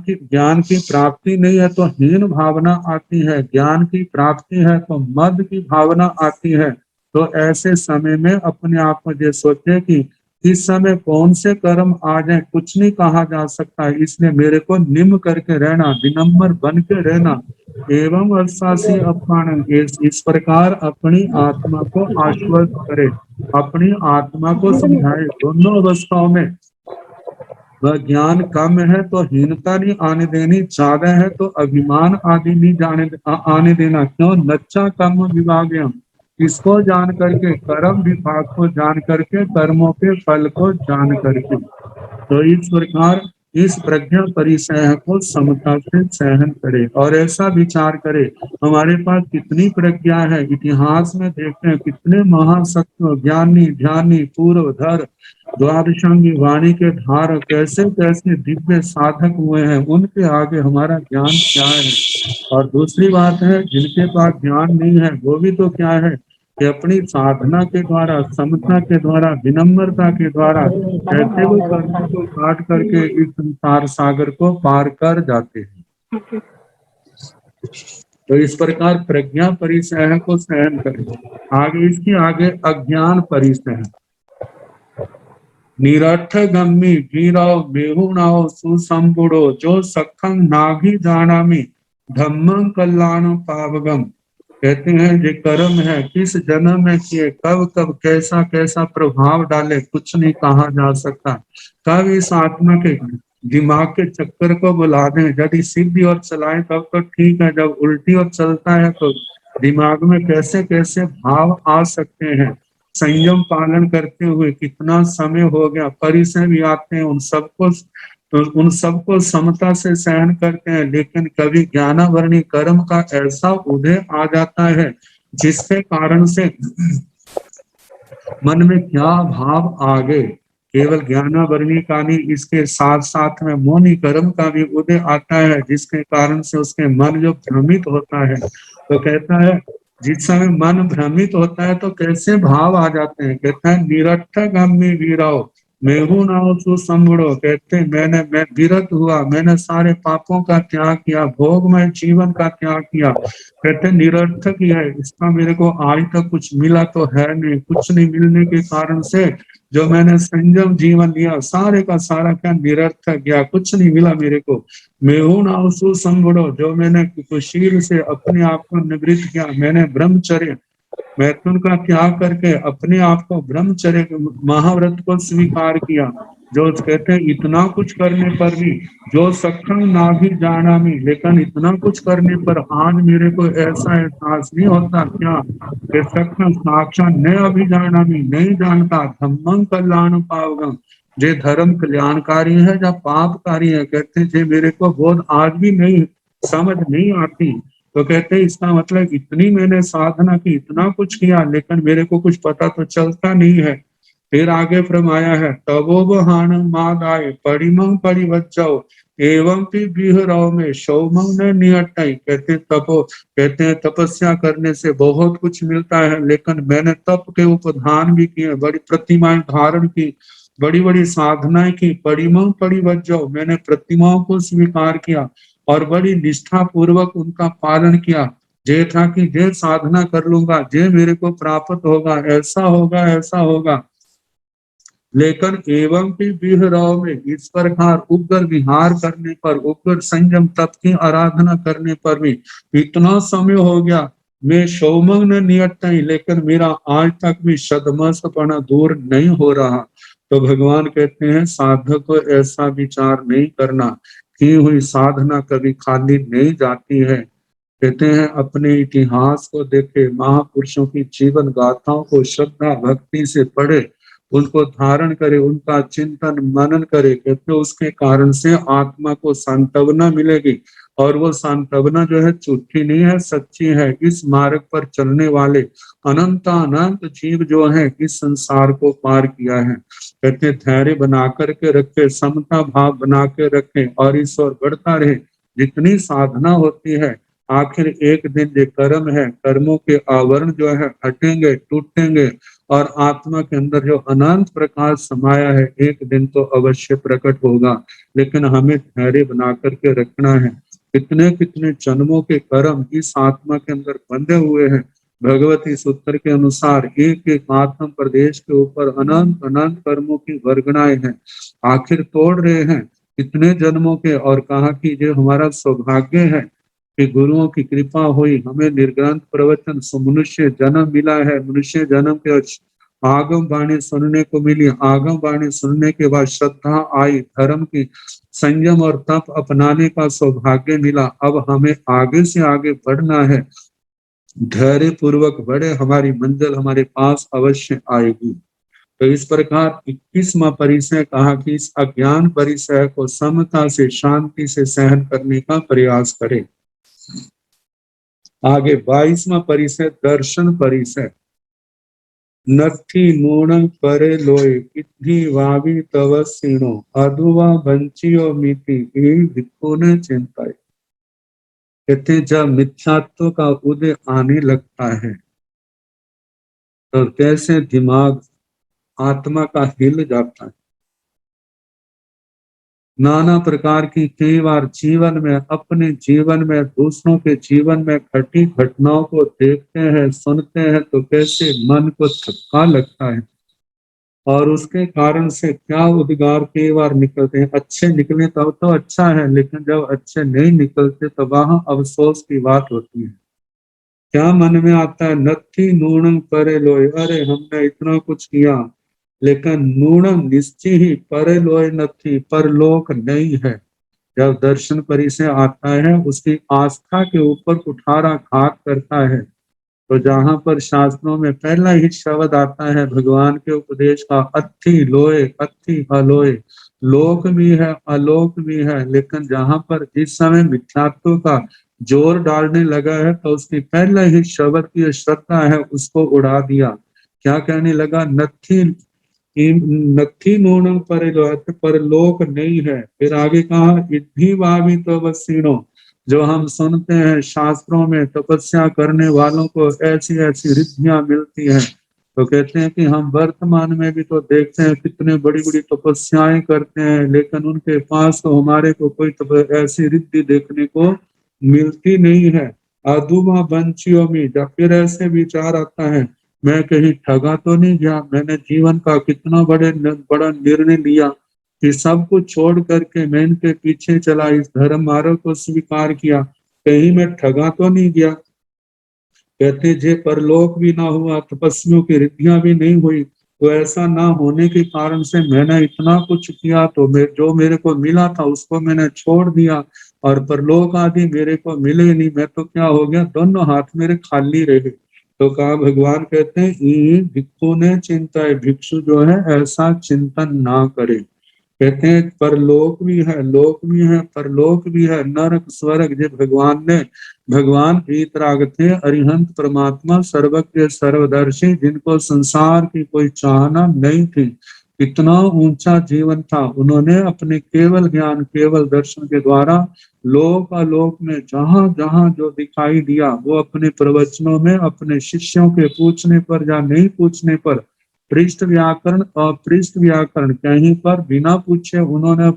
S1: की प्राप्ति नहीं है तो हीन भावना आती है, ज्ञान की प्राप्ति है तो मद की भावना आती है। तो ऐसे समय में अपने आप में ये सोचे कि इस समय कौन से कर्म आ जाए कुछ नहीं कहा जा सकता, इसलिए मेरे को निम्न करके रहना, विनम्र बन के रहना। एवं अरसासी अपमान, इस प्रकार अपनी आत्मा को आश्वस्त करे, अपनी आत्मा को समझाए दोनों अवस्थाओं में। वह ज्ञान कम है तो हीनता नहीं आने देनी, ज्यादा है तो अभिमान आदि नहीं आने देना। क्यों? नच्चा कर्म विभाग, इसको जान करके, कर्म विभाग को जान करके, कर्मों के फल को जान करके। तो इस प्रकार इस प्रज्ञा परिसह को समता से सहन करे और ऐसा विचार करे हमारे पास कितनी प्रज्ञा है। इतिहास में देखते हैं कितने महासत्व ज्ञानी ध्यानी पूर्वधर द्वादशांगी वाणी के धार कैसे कैसे दिव्य साधक हुए हैं, उनके आगे हमारा ज्ञान क्या है। और दूसरी बात है जिनके पास ज्ञान नहीं है वो भी तो क्या है कि अपनी साधना के द्वारा, समता के द्वारा, विनम्रता के द्वारा कैसे वो कर्मों को काट करके इस संसार सागर को पार कर जाते हैं। तो इस प्रकार प्रज्ञा परिसह को सहन करें। आगे इसकी आगे अज्ञान परिसह, निरठ गम्मी वीराव बेहुणाओ सुसंपुड़ो जो सखम नाभी जानामी धम्मं कल्याण पावगम। कहते हैं ये कर्म है किस जन्म में किए, कब कब कैसा कैसा प्रभाव डाले कुछ नहीं कहा जा सकता। कब इस आत्मा के दिमाग के चक्कर को बुला दें, यदि सीधी और चलाए तब तो ठीक है, जब उल्टी और चलता है तो दिमाग में कैसे कैसे भाव आ सकते हैं। संयम पालन करते हुए कितना समय हो गया, परिसर भी आते हैं, उन सबको समता से सहन करते हैं, लेकिन कभी ज्ञानावरणी कर्म का ऐसा उदय आ जाता है जिसके कारण से मन में क्या भाव आ गए। केवल ज्ञानावरणी का नहीं, इसके साथ साथ में मौनी कर्म का भी उदय आता है जिसके कारण से उसके मन जो भ्रमित होता है। तो कहता है जिस समय मन भ्रमित होता है तो कैसे भाव आ जाते हैं। कहता है निरर्थक हम में वीराओ मेहू नाओ सुसंबड़ो। कहते मैं विरत हुआ, मैंने सारे पापों का त्याग किया, भोगमय जीवन का त्याग किया। कहते निरर्थक ही है, इसका मेरे को आज तक कुछ मिला तो है नहीं, कुछ नहीं मिलने के कारण से जो मैंने संयम जीवन लिया सारे का सारा क्या निरर्थक गया, कुछ नहीं मिला मेरे को। मेहू नाओ सुसंबड़ो, जो मैंने कुशील से अपने आप को निवृत्त किया, मैंने ब्रह्मचर्य मैथुन का त्याग करके अपने आप को ब्रह्मचर्य महाव्रत को स्वीकार किया। जो कहते हैं इतना कुछ करने पर भी जो सक्षम ना भी जाना मी, लेकिन इतना कुछ करने पर आज मेरे को ऐसा एहसास नहीं होता क्या कि सक्षम साक्षात न अभी जाना मी, नहीं जानता धम्मं कल्याण पावगम, जे धर्म कल्याणकारी है या पापकारी है। कहते हैं जे मेरे को बोध आज भी नहीं समझ नहीं आती। तो कहते हैं इसका मतलब इतनी मैंने साधना की, इतना कुछ किया, लेकिन मेरे को कुछ पता तो चलता नहीं है। फिर आगे फरमाया है तबो बहान मादाय परिमंग परिवच्चो एवं भी बिहराव में शौमंग ने निहटाई। कहते हैं तपस्या करने से बहुत कुछ मिलता है, लेकिन मैंने तप के उपधान भी किए, बड़ी प्रतिमाएं धारण की, बड़ी बड़ी साधनाएं की, परिमंग परिवच्चो, मैंने प्रतिमाओं को स्वीकार किया और बड़ी निष्ठा पूर्वक उनका पालन किया। जे था कि जे साधना कर लूंगा जे मेरे को प्राप्त होगा, ऐसा होगा ऐसा होगा। लेकिन एवं भी विहरव में इस प्रकार उग्र विहार करने पर, उग्र संयम तप की आराधना करने पर भी इतना समय हो गया, मैं सौमंग नियत नहीं, लेकिन मेरा आज तक भी सदमस्तपना दूर नहीं हो रहा। तो भगवान कहते हैं साधक को ऐसा विचार नहीं करना, की हुई साधना कभी खाली नहीं जाती है। कहते हैं अपने इतिहास को देखे, महापुरुषों की जीवन गाथाओं को श्रद्धा भक्ति से पढ़े, उनको धारण करे, उनका चिंतन मनन करे। कहते उसके कारण से आत्मा को सांत्वना मिलेगी, और वो सांत्वना जो है झूठी नहीं है, सच्ची है। इस मार्ग पर चलने वाले अनंत अनंत जीव जो है इस संसार को पार किया है। कहते धैर्य बना करके रखे, समता भाव बना के रखे, और ईश्वर बढ़ता रहे। जितनी साधना होती है, आखिर एक दिन जो कर्म है, कर्मों के आवरण जो है हटेंगे, टूटेंगे, और आत्मा के अंदर जो अनंत प्रकाश समाया है एक दिन तो अवश्य प्रकट होगा। लेकिन हमें धैर्य बना करके रखना है। कितने कितने जन्मों के कर्म इस आत्मा के अंदर बंधे हुए हैं। भगवती सूत्र के अनुसार एक एक आत्म प्रदेश के ऊपर अनंत अनंत कर्मों की वर्गणाएं हैं, आखिर तोड़ रहे हैं कितने जन्मों के। और कहा कि जो हमारा सौभाग्य है कि गुरुओं की कृपा हुई, हमें निर्ग्रंथ प्रवचन मनुष्य जन्म मिला है। मनुष्य जन्म के आगम वाणी सुनने को मिली, आगम वाणी सुनने के बाद श्रद्धा आई, धर्म की संयम और तप अपनाने का सौभाग्य मिला। अब हमें आगे से आगे बढ़ना है, धैर्य पूर्वक बढ़े, हमारी मंजिल हमारे पास अवश्य आएगी। तो इस प्रकार 21वां परिचय कहा कि इस अज्ञान परिचय को समता से शांति से सहन करने का प्रयास करें। आगे 22वां परिचय दर्शन परिचय। नथी मूण करे लोए किद्धि वावी तव सीणो अधुवा बंचियो मिति भिक्खु ने चिंताए। कहते जब मिथ्यात्व का उदय आने लगता है तो कैसे दिमाग आत्मा का हिल जाता है। नाना प्रकार की कई बार जीवन में, अपने जीवन में, दूसरों के जीवन में घटी घटनाओं को देखते हैं, सुनते हैं तो कैसे मन को धक्का लगता है, और उसके कारण से क्या उद्गार कई बार निकलते हैं। अच्छे निकले तो अच्छा है, लेकिन जब अच्छे नहीं निकलते तो वहां अफसोस की बात होती है। क्या मन में आता है, नथी नूणम करे लोए, अरे हमने इतना कुछ किया, लेकिन नूणम निश्चय ही परे लोए नथी, परलोक नहीं है। जब दर्शन परिचय आता है उसकी आस्था के ऊपर कुठाराघात करता है। तो जहां पर शास्त्रों में पहला ही शब्द आता है भगवान के उपदेश का, अथि लोए अथि अलोए, लोक भी है अलोक भी है। लेकिन जहां पर जिस समय मिथ्यात्व का जोर डालने लगा है तो उसकी पहला ही शब्द की श्रद्धा है उसको उड़ा दिया। क्या कहने लगा, नथी नथी नूनम पर लोक नहीं है। फिर आगे कहा इद्धि वावी तो वसीणो, जो हम सुनते हैं शास्त्रों में तपस्या करने वालों को ऐसी ऐसी रिद्धियां मिलती हैं। तो कहते हैं कि हम वर्तमान में भी तो देखते हैं कितने बड़ी बड़ी तपस्याएं करते हैं, लेकिन उनके पास तो हमारे को कोई ऐसी रिद्धि देखने को मिलती नहीं है। अधुमा बंचियों में जब फिर ऐसे विचार आता है, मैं कहीं ठगा तो नहीं गया, मैंने जीवन का कितना बड़ा निर्णय लिया कि सब कुछ छोड़ करके मैं इनके पीछे चला, इस धर्म मार्ग को स्वीकार किया, कहीं मैं ठगा तो नहीं गया। कहते जे परलोक भी ना हुआ, तपस्वियों की रिद्धियां भी नहीं हुई, तो ऐसा ना होने के कारण से मैंने इतना कुछ किया तो जो मेरे को मिला था उसको मैंने छोड़ दिया, और परलोक आदि मेरे को मिले नहीं, मैं तो क्या हो गया, दोनों हाथ मेरे खाली रहे। तो कहा भगवान कहते हैं भिक्षु ने चिंता है, भिक्षु जो है ऐसा चिंतन ना करे। कहते हैं परलोक भी है, लोक भी है, परलोक भी है, नरक स्वर्ग। जो भगवान वीतराग थे, अरिहंत परमात्मा, सर्वज्ञ सर्वदर्शी, जिनको संसार की कोई चाहना नहीं थी, इतना ऊंचा जीवन था, उन्होंने अपने केवल ज्ञान केवल दर्शन के द्वारा लोक अलोक में जहां जहां जो दिखाई दिया वो अपने प्रवचनों में अपने शिष्यों के पूछने पर या नहीं पूछने पर, पृष्ठ व्याकरण और पृष्ठ व्याकरण कहीं पर बिना पूछे उन्होंने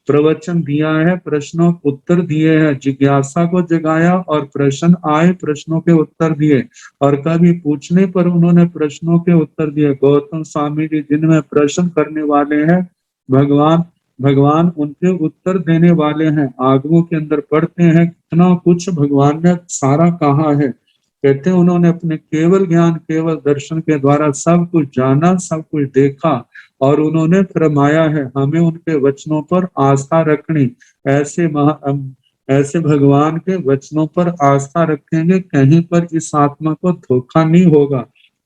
S1: प्रवचन दिया है, प्रश्नों के उत्तर दिए हैं, जिज्ञासा को जगाया और प्रश्न आए, प्रश्नों के उत्तर दिए, और कभी पूछने पर उन्होंने प्रश्नों के उत्तर दिए। गौतम स्वामी जी जिनमें प्रश्न करने वाले हैं, भगवान भगवान उनके उत्तर देने वाले हैं। आगमों के अंदर पढ़ते हैं कितना कुछ भगवान ने सारा कहा है। कहते हैं उन्होंने अपने केवल ज्ञान, केवल दर्शन के द्वारा सब कुछ जाना, सब कुछ देखा, और उन्होंने फरमाया है हमें उनके वचनों पर आस्था रखनी। ऐसे भगवान के वचनों पर आस्था रखेंगे, कहीं पर इस आत्मा को धोखा नहीं होगा।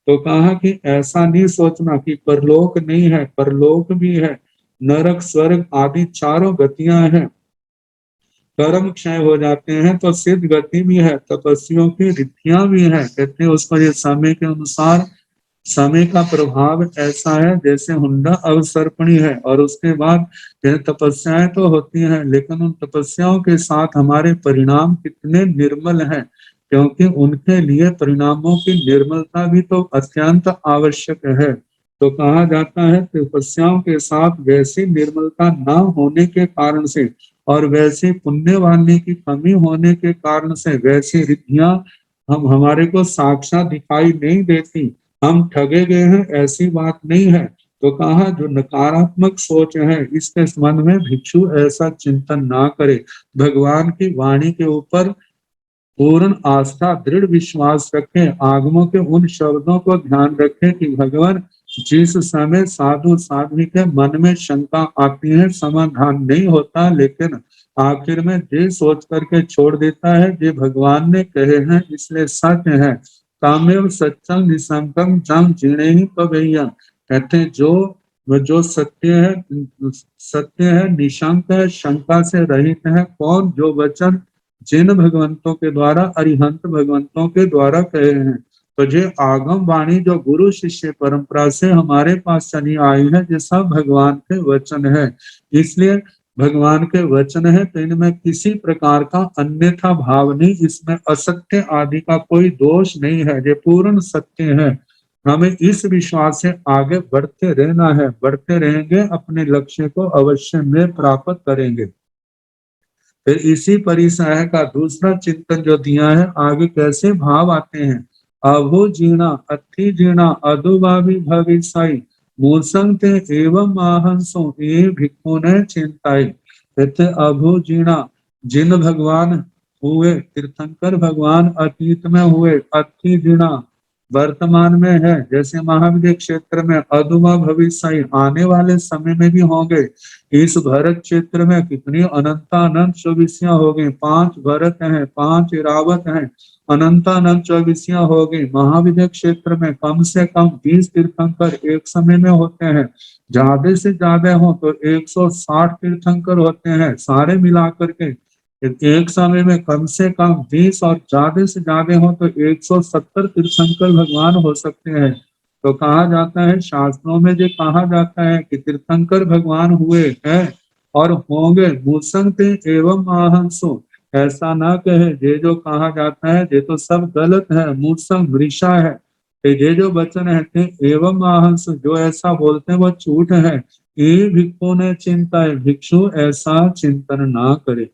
S1: तो कहा कि ऐसा नहीं सोचना कि परलोक नहीं है, परलोक भी है, नरक स्वर्ग आदि चारों गतियां हैं। कर्म क्षय हो जाते हैं तो सिद्ध गति भी है, तपस्वियों की रिद्धियां भी है। कहते हैं उस पर ये समय के अनुसार, समय का प्रभाव ऐसा है जैसे हुंडा अवसर्पणी है, और उसके बाद यह तपस्याएं तो होती हैं, लेकिन उन तपस्याओं के साथ हमारे परिणाम कितने निर्मल हैं, क्योंकि उनके लिए परिणामों की निर्मलता भी तो अत्यंत आवश्यक है। तो कहा जाता है तपस्याओं के साथ वैसी निर्मलता न होने के कारण से और वैसी पुण्य वाणी की कमी होने के कारण से वैसी रिद्धियां हम हमारे को साक्षात दिखाई नहीं देती। हम ठगे गए हैं ऐसी बात नहीं है। तो कहा जो नकारात्मक सोच है इसके संबंध में भिक्षु ऐसा चिंतन ना करे, भगवान की वाणी के ऊपर पूर्ण आस्था, दृढ़ विश्वास रखें, आगमों के उन शब्दों को ध्यान रखें कि भगवान जिस समय साधु साध्वी के मन में शंका आती है, समाधान नहीं होता, लेकिन आखिर में ये सोच करके छोड़ देता है ये भगवान ने कहे हैं इसलिए सच है। कामेव सत्यम निशंकम जम जीणे ही पवैया। कहते हैं जो सत्य है, सत्य है, निशंक है, शंका से रहित है। कौन? जो वचन जिन भगवंतों के द्वारा, अरिहंत भगवंतों के द्वारा कहे हैं। तो ये आगम वाणी जो गुरु शिष्य परंपरा से हमारे पास चली आई है, ये सब भगवान के वचन है। इसलिए भगवान के वचन है तो इनमें किसी प्रकार का अन्यथा भाव नहीं, इसमें असत्य आदि का कोई दोष नहीं है, ये पूर्ण सत्य है। हमें इस विश्वास से आगे बढ़ते रहना है, बढ़ते रहेंगे अपने लक्ष्य को अवश्य में प्राप्त करेंगे। फिर इसी परिसर का दूसरा चिंतन जो दिया है, आगे कैसे भाव आते हैं। अभो जीर्णा अति जीर्णा अधुभावी भविष्य मूर्संग ते एवं आहंसो ये भिक्खु ने चिंताई। कहते अभो जीर्णा, जिन भगवान हुए, तीर्थंकर भगवान अतीत में हुए, अति जीर्णा वर्तमान में है, जैसे महाविद्य क्षेत्र में, अधुमा भविष्य आने वाले समय में भी होंगे। इस भरत क्षेत्र में कितनी अनंत चौबीसियां हो गई, 5 भरत हैं, 5 इरावत हैं, अनंत चौबीसियां हो गई। महाविद्य क्षेत्र में कम से कम 20 तीर्थंकर एक समय में होते हैं, ज्यादा से ज्यादा हो तो 160 तीर्थंकर होते हैं। सारे मिलाकर के एक समय में कम से कम 20 और ज्यादा से ज्यादा हो तो 170 तीर्थंकर भगवान हो सकते हैं। तो कहा जाता है, शास्त्रों में जो कहा जाता है कि तीर्थंकर भगवान हुए हैं और होंगे, मूसंग एवं आहंसो, ऐसा ना कहे। ये जो कहा जाता है ये तो सब गलत है, मूसंग वृषा है। ये जो वचन है एवं आहंस, जो ऐसा बोलते हैं वो झूठ है। ये भिक्षु ने चिंता है, भिक्षु ऐसा चिंतन ना करे।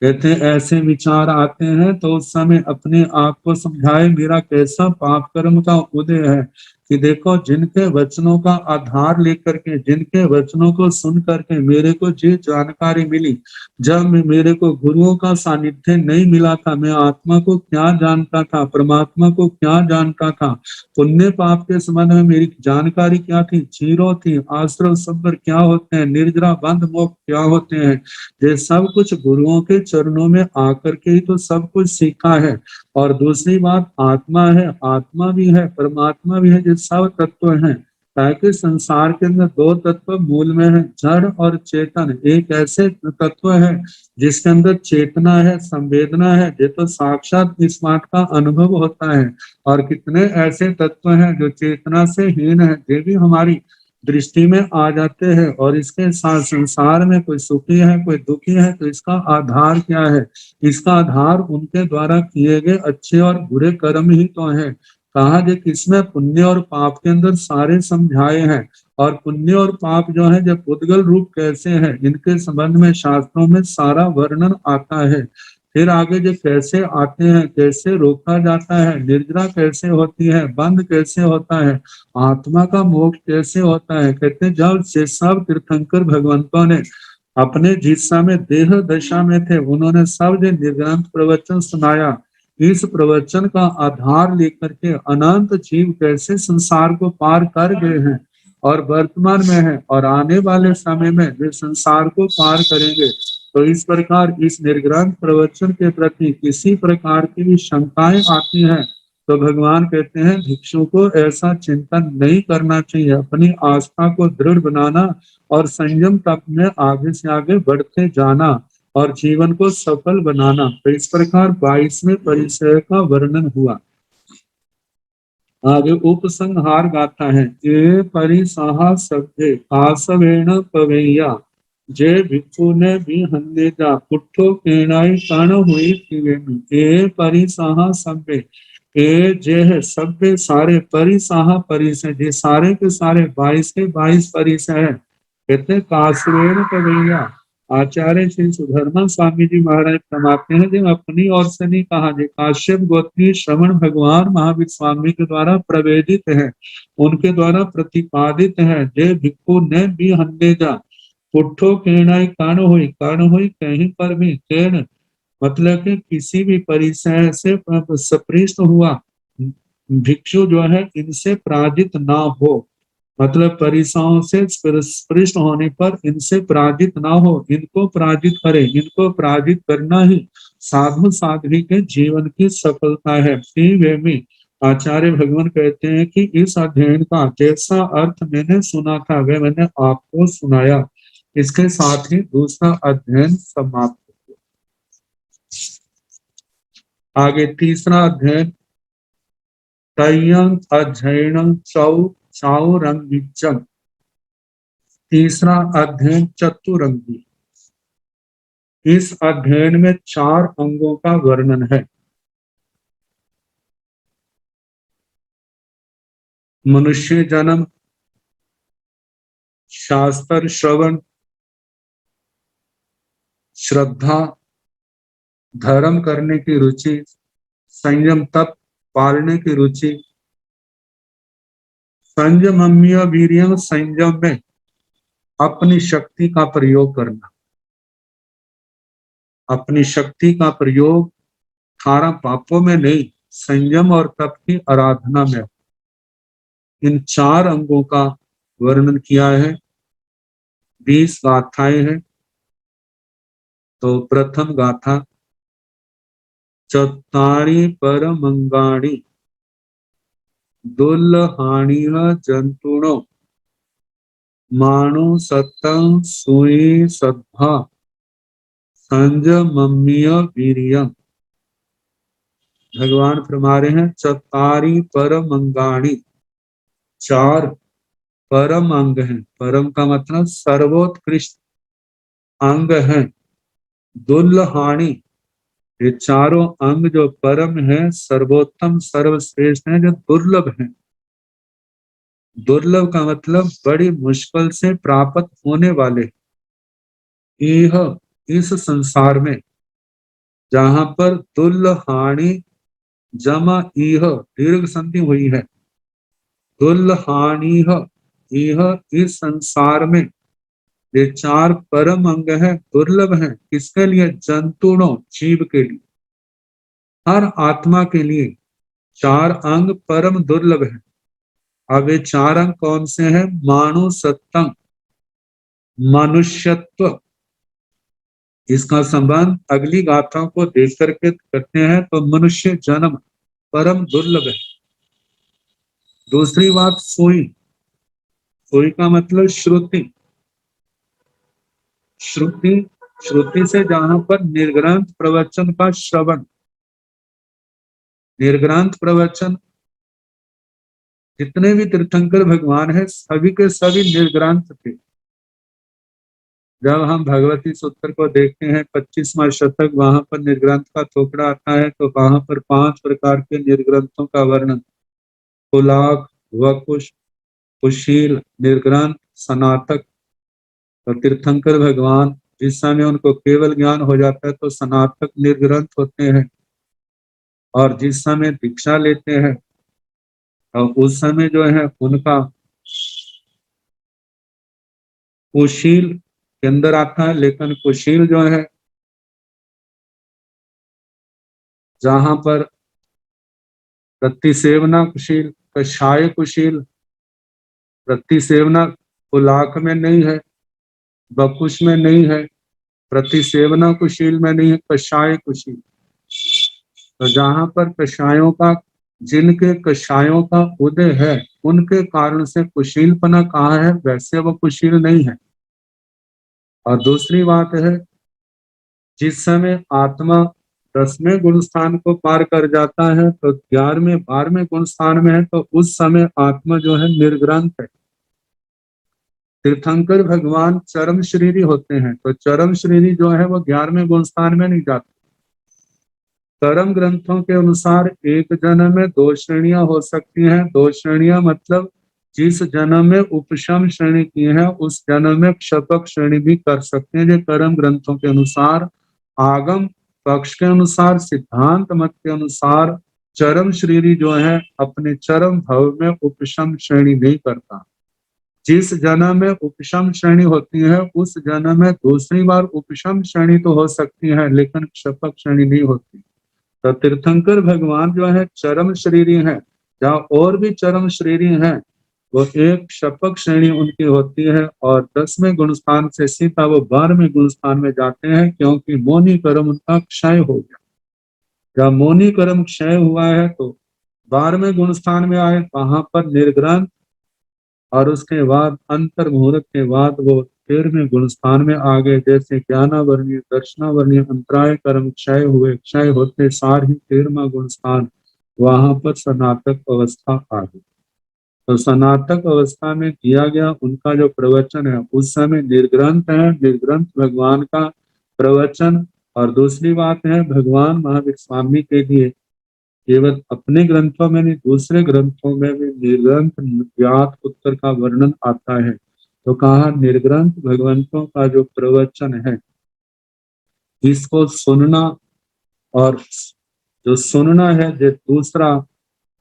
S1: कहते हैं ऐसे विचार आते हैं तो उस समय अपने आप को समझाए मेरा कैसा पाप कर्म का उदय है, कि देखो जिनके वचनों का आधार लेकर के, जिनके वचनों को सुन करके मेरे को जो जानकारी मिली, जब मेरे को गुरुओं का सानिध्य नहीं मिला था, मैं आत्मा को क्या जानता था, परमात्मा को क्या जानता था, पुण्य पाप के संबंध में मेरी जानकारी क्या थी, जीरो थी। आश्रम संबर क्या होते हैं, निर्जरा बंध मोक्ष क्या होते हैं, ये सब कुछ गुरुओं के चरणों में आकर के ही तो सब कुछ सीखा है। और दूसरी बात आत्मा है, आत्मा भी है, परमात्मा भी है, ये सब तत्व हैं। ताकि संसार के अंदर 2 तत्व मूल में है, जड़ और चेतन। एक ऐसे तत्व है जिसके अंदर चेतना है, संवेदना है, ये तो साक्षात इस बात का अनुभव होता है। और कितने ऐसे तत्व हैं जो चेतना से हीन है, ये भी हमारी दृष्टि में आ जाते हैं। और इसके साथ संसार में कोई सुखी है, कोई दुखी है, तो इसका आधार क्या है? इसका आधार उनके द्वारा किए गए अच्छे और बुरे कर्म ही तो है। कहा कि किसमें पुण्य और पाप के अंदर सारे समझाए हैं, और पुण्य और पाप जो है जब उद्गल रूप कैसे हैं इनके संबंध में शास्त्रों में सारा वर्णन आता है। फिर आगे जो कैसे आते हैं, कैसे रोका जाता है, निर्जरा कैसे होती है, बंद कैसे होता है, आत्मा का मोक्ष कैसे होता है। कहते हैं जब से सब तीर्थंकर भगवंतों ने अपने जिस समय देह दशा में थे उन्होंने सब जो निर्ग्रंथ प्रवचन सुनाया, इस प्रवचन का आधार लेकर के अनंत जीव कैसे संसार को पार कर गए हैं और वर्तमान में है और आने वाले समय में वे संसार को पार करेंगे। तो इस प्रकार इस निर्ग्रंथ प्रवचन के प्रति किसी प्रकार की भी शंकाएं आती हैं तो भगवान कहते हैं भिक्षु को ऐसा चिंतन नहीं करना चाहिए, अपनी आस्था को दृढ़ बनाना और संयम तप में आगे से आगे बढ़ते जाना और जीवन को सफल बनाना। तो इस प्रकार 22वें परिचय का वर्णन हुआ। आगे उपसंहार गाथा है, ये परिसाहा सभ्य आसवेण पवैया जे भिक्षु ने भी हन्ने जा पुट्ठो केणाई कण हुई तिवेनु। ये परिसाहा सभ्य, ये जे है सभ्य सारे, परिसाहा परिसय, जे सारे के सारे 22 के 22 परिसय है। कहते कासवेण पवैया, आचार्य श्री सुधर्मा स्वामी जी महाराज फरमाते हैं जो अपनी ओर से नहीं कहा, जो काश्यप गोत्री श्रवण भगवान महावीर स्वामी के द्वारा प्रवेदित है, उनके द्वारा प्रतिपादित है। जे भिक्खु ने भी हन्ने जा पुट्ठो केणाई कर्ण हुई कहीं पर भी, केण मतलब कि किसी भी परिसय से सपृष्ट हुआ भिक्षु जो है इनसे पराजित ना हो, मतलब परिसाओं से स्पृष्ट होने पर इनसे पराजित ना हो, इनको पराजित करे। इनको पराजित करना ही साधु साध्वी के जीवन की सफलता है। वे में आचार्य भगवान कहते हैं कि इस अध्ययन का जैसा अर्थ मैंने सुना था वह मैंने आपको सुनाया। इसके साथ ही दूसरा अध्ययन समाप्त। आगे तीसरा अध्ययन तयं अध्ययन चौरंगीचम। तीसरा अध्ययन चतुरंगी। इस अध्ययन में 4 अंगों का वर्णन है। मनुष्य जन्म, शास्त्र श्रवण, श्रद्धा, धर्म करने की रुचि, संयम तप पालने की रुचि, संयम्य वीर्यं, संयम में अपनी शक्ति का प्रयोग करना, अपनी शक्ति का प्रयोग 18 पापों में नहीं, संयम और तप की आराधना में। इन 4 अंगों का वर्णन किया है। 20 गाथाएं हैं। तो प्रथम गाथा चत्तारि परमंगाणि दुल्लहाणिः जंतुणो मानु सत्तं सुई सद्भा संयम्य वीर्यम्। भगवान फरमा रहे हैं चत्तारि परम अंगाणि, 4 परम अंग हैं। परम का मतलब सर्वोत्कृष्ट अंग हैं। दुल्लहाणि, ये चारों अंग जो परम है, सर्वोत्तम सर्वश्रेष्ठ हैं, जो दुर्लभ हैं। दुर्लभ का मतलब बड़ी मुश्किल से प्राप्त होने वाले। यह इस संसार में जहां पर दुल्लहाणि जमा इह दीर्घ संधि हुई है, दुल्लहाणिह, यह इस संसार में ये 4 परम अंग है, दुर्लभ है। किसके लिए? जंतुणों, जीव के लिए, हर आत्मा के लिए 4 अंग परम दुर्लभ है। अब ये 4 अंग कौन से हैं? मानु सत्तम, मनुष्यत्व। इसका संबंध अगली गाथाओं को देख करके करते हैं तो मनुष्य जन्म परम दुर्लभ है। दूसरी बात सोई, सोई का मतलब श्रुति। श्रुति, श्रुति से जहां पर निर्ग्रंथ प्रवचन का श्रवण, निर्ग्रंथ प्रवचन जितने भी तीर्थंकर भगवान है सभी के सभी निर्ग्रंथ थे। जब हम भगवती सूत्र को देखते हैं 25वां शतक, वहां पर निर्ग्रंथ का थोपड़ा आता है तो वहां पर 5 प्रकार के निर्ग्रंथों का वर्णन कुलाक, वकुश, कुशील, निर्ग्रंथ, सनातक और तीर्थंकर भगवान जिस समय उनको केवल ज्ञान हो जाता है तो सनातक निर्ग्रंथ होते हैं, और जिस समय दीक्षा लेते हैं और उस समय जो है उनका कुशील के अंदर आता है। लेकिन कुशील जो है जहां पर प्रतिसेवना कुशील, कषाय कुशील, प्रतिसेवना कुलाक में नहीं है, बकुश में नहीं है, प्रतिसेवना कुशील में नहीं है, कषाय कुशील। तो जहां पर कषायों का, जिनके कषायों का उदय है उनके कारण से कुशीलपना कहा है, वैसे वो कुशील नहीं है। और दूसरी बात है, जिस समय आत्मा 10वें गुण स्थान को पार कर जाता है तो 11वें 12वें गुण स्थान में है, तो उस समय आत्मा जो है निर्ग्रंथ है। तीर्थंकर भगवान चरम शरीरी होते हैं, तो चरम शरीरी जो है वो 11वें गुण स्थान में नहीं जाते। कर्म ग्रंथों के अनुसार एक जन्म में 2 श्रेणियां हो सकती हैं। 2 श्रेणियां मतलब जिस जन्म में उपशम श्रेणी की है उस जन्म में क्षपक श्रेणी भी कर सकते हैं। जो कर्म ग्रंथों के अनुसार, आगम पक्ष के अनुसार, सिद्धांत मत के अनुसार चरम श्रेणी जो है अपने चरम भव में उपशम श्रेणी नहीं करता। जिस जन्म में उपशम श्रेणी होती है उस जन्म में दूसरी बार उपशम श्रेणी तो हो सकती है लेकिन क्षपक श्रेणी नहीं होती। तो तीर्थंकर भगवान जो है चरम शरीरी हैं। जहाँ और भी चरम शरीरी हैं वो एक शपक श्रेणी उनकी होती है, और 10वें गुण स्थान से सीधा वो 12वें गुण स्थान में जाते हैं, क्योंकि मोनी कर्म उनका क्षय हो गया। जब मोनी कर्म क्षय हुआ है तो 12वें गुण स्थान में आए, वहां पर निर्ग्रंथ, और उसके बाद अंतर मुहूर्त के बाद वो 13वें गुण स्थान में आ गए। जैसे ज्ञानावर्णीय, दर्शनावर्णीय अंतराय कर्म क्षय हुए, क्षय होते सार ही 13वां गुण स्थान, वहां पर स्नातक अवस्था आ गई। तो स्नातक अवस्था में किया गया उनका जो प्रवचन है उस समय निर्ग्रंथ है, निर्ग्रंथ भगवान का प्रवचन। और दूसरी बात है, भगवान महावीर स्वामी के लिए केवल अपने ग्रंथों में नहीं, दूसरे ग्रंथों में भी निर्ग्रंथ ज्ञात उत्तर का वर्णन आता है। तो कहा निर्ग्रंथ भगवंतों का जो प्रवचन है इसको सुनना, और जो सुनना है जो दूसरा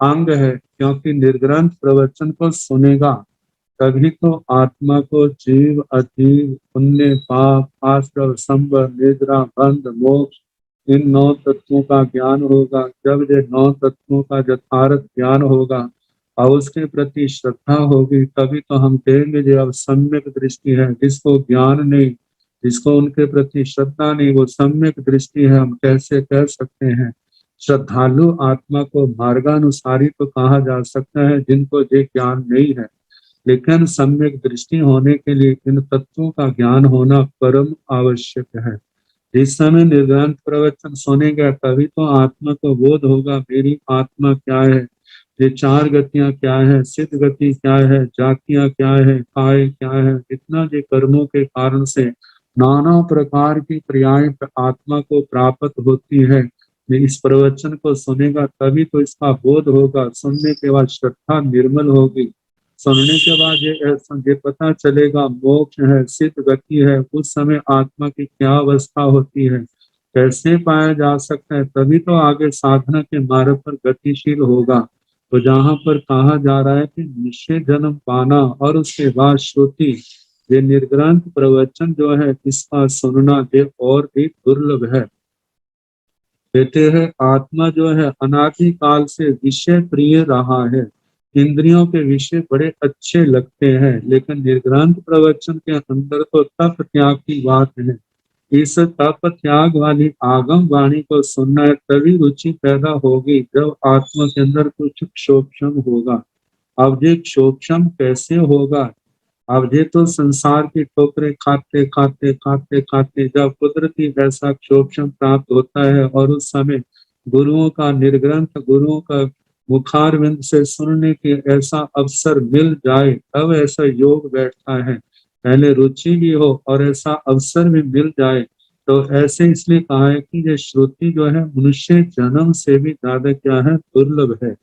S1: अंग है, क्योंकि निर्ग्रंथ प्रवचन को सुनेगा तभी तो आत्मा को जीव, अजीव, पुण्य, पाप, आश्रव, संबर, निद्रा, बंध, मोक्ष, इन 9 तत्वों का ज्ञान होगा। जब ये 9 तत्वों का यथार्थ ज्ञान होगा और उसके प्रति श्रद्धा होगी तभी तो हम कहेंगे जो अब सम्यक दृष्टि है। जिसको ज्ञान नहीं, जिसको उनके प्रति श्रद्धा नहीं, वो सम्यक दृष्टि है हम कैसे कह सकते हैं। श्रद्धालु आत्मा को मार्गानुसारी तो कहा जा सकता है जिनको ये ज्ञान नहीं है, लेकिन सम्यक दृष्टि होने के लिए इन तत्वों का ज्ञान होना परम आवश्यक है। जिस समय निर्ग्रंथ प्रवचन सुनेगा तभी तो आत्मा को बोध होगा मेरी आत्मा क्या है, ये 4 गतियां क्या है, सिद्ध गति क्या है, जातियां क्या है, काय क्या है। इतना जो कर्मों के कारण से नाना प्रकार की क्रियाएं आत्मा को प्राप्त होती है, इस प्रवचन को सुनेगा तभी तो इसका बोध होगा। सुनने के बाद श्रद्धा निर्मल होगी, सुनने के बाद ये पता चलेगा मोक्ष है, सिद्ध गति है। उस समय आत्मा की क्या अवस्था होती है, कैसे पाया जा सकता है, तभी तो आगे साधना के मार्ग पर गतिशील होगा। तो जहाँ पर कहा जा रहा है कि निश्चय जन्म पाना और उसके बाद श्रुति, ये निर्ग्रंथ प्रवचन जो है इसका सुनना ये और भी दुर्लभ है। कहते हैं आत्मा जो है अनादि काल से विषय प्रिय रहा है, इंद्रियों के विषय बड़े अच्छे लगते हैं, लेकिन निर्ग्रंथ प्रवचन के अंदर तो तप त्याग की बात है। इस तप त्याग वाली आगम वाणी को सुनना है तभी रुचि पैदा होगी जब आत्मा के अंदर कुछ क्षोभम होगा। अब ये क्षोभम कैसे होगा, अब ये तो संसार की ठोकरें खाते खाते खाते खाते जब कुदरती ऐसा क्षोभम प्राप्त होता है और उस समय गुरुओं का निर्ग्रंथ, गुरुओं का मुखारविंद से सुनने की ऐसा अवसर मिल जाए तब ऐसा योग बैठता है। पहले रुचि भी हो और ऐसा अवसर भी मिल जाए तो ऐसे इसलिए कहा है कि ये श्रुति जो है मनुष्य जन्म से भी ज्यादा क्या है, दुर्लभ है।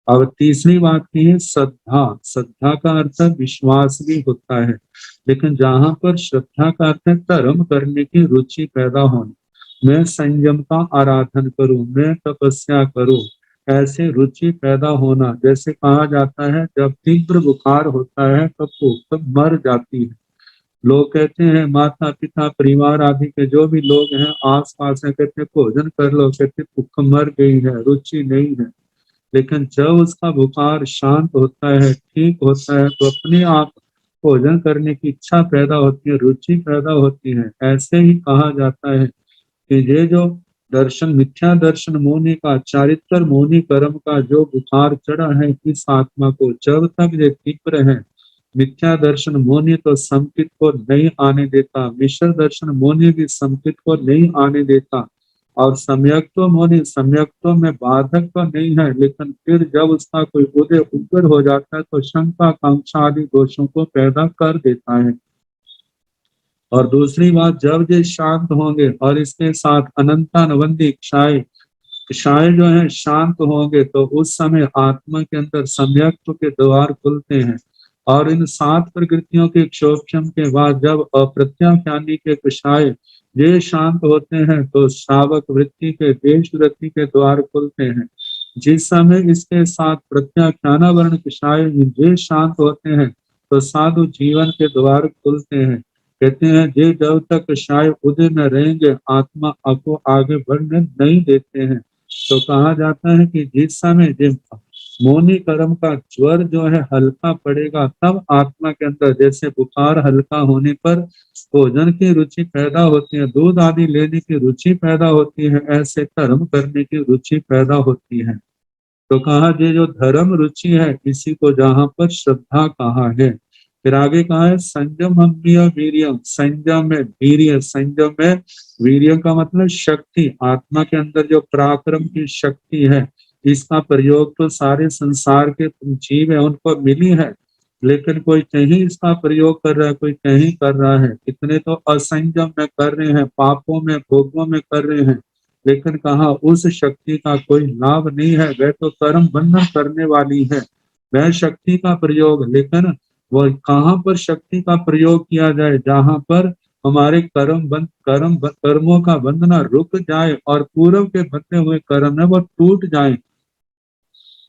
S1: अब तीसरी बात की है श्रद्धा। श्रद्धा का अर्थ विश्वास भी होता है, लेकिन जहां पर श्रद्धा का अर्थ है कर्म करने की रुचि पैदा होना, मैं संयम का आराधन करूं, मैं तपस्या करूं, ऐसे रुचि पैदा होना। जैसे कहा जाता है जब तीव्र बुखार होता है तब भूख मर जाती है, लोग कहते हैं माता पिता परिवार आदि के जो भी लोग हैं आस पास है, कहते भोजन कर लो, कहते भूख मर गई है, रुचि नहीं है। लेकिन जब उसका बुखार शांत होता है, ठीक होता है, तो अपने आप भोजन करने की इच्छा पैदा होती है, रुचि पैदा होती है। ऐसे ही कहा जाता है कि ये जो दर्शन मिथ्या दर्शन मोनि का, चारित्र मोनि कर्म का जो बुखार चढ़ा है इस आत्मा को, जब तक ये तीव्र है, मिथ्या दर्शन मोनि तो संकित को नहीं आने देता, मिश्र दर्शन मोनि भी संकित को नहीं आने देता, और सम्यक्त्व मोनि सम्यक्त्व में बाधक तो नहीं है, लेकिन फिर जब उसका कोई उदय उग्र हो जाता है तो शंका कांक्षा आदि दोषों को पैदा कर देता है। और दूसरी बात, जब ये शांत होंगे और इसके साथ अनंतानवंदी क्षाय क्षाय जो है शांत होंगे, तो उस समय आत्मा के अंदर सम्यक्त्व के द्वार खुलते हैं। और इन 7 प्रकृतियों के क्षोभम के बाद जब अप्रत्याख्यानी के क्षाय ये शांत होते हैं, तो श्रावक वृत्ति के देश वृत्ति के द्वार खुलते हैं। जिस समय इसके साथ प्रत्याख्याना वर्ण क्षाय ये शांत होते हैं, तो साधु जीवन के द्वार खुलते हैं। कहते हैं ये जब तक शायद उदय में रहेंगे आत्मा को आगे बढ़ने नहीं देते हैं। तो कहा जाता है कि जिस समय जिस मौनी कर्म का ज्वर जो है हल्का पड़ेगा, तब आत्मा के अंदर जैसे बुखार हल्का होने पर भोजन की रुचि पैदा होती है, दूध आदि लेने की रुचि पैदा होती है, ऐसे कर्म करने की रुचि पैदा होती है। तो कहा ये जो धर्म रुचि है इसी को जहां पर श्रद्धा कहा है। फिर आगे कहा है संयम हम्य वीर्यम, संयम में वीर्य, संयम में वीर्य का मतलब शक्ति, आत्मा के अंदर जो पराक्रम की शक्ति है, इसका प्रयोग तो सारे संसार के जीव है उनको मिली है, लेकिन कोई कहीं इसका प्रयोग कर रहा है, कोई कहीं कर रहा है, कितने तो असंयम में कर रहे हैं, पापों में भोगों में कर रहे हैं, लेकिन कहा उस शक्ति का कोई लाभ नहीं है, वह तो कर्म बंधन करने वाली है, वह शक्ति का प्रयोग। लेकिन वो कहाँ पर शक्ति का प्रयोग किया जाए, जहां पर हमारे कर्मों का बंधना रुक जाए और पूर्व के बंधे हुए कर्म है वो टूट जाए,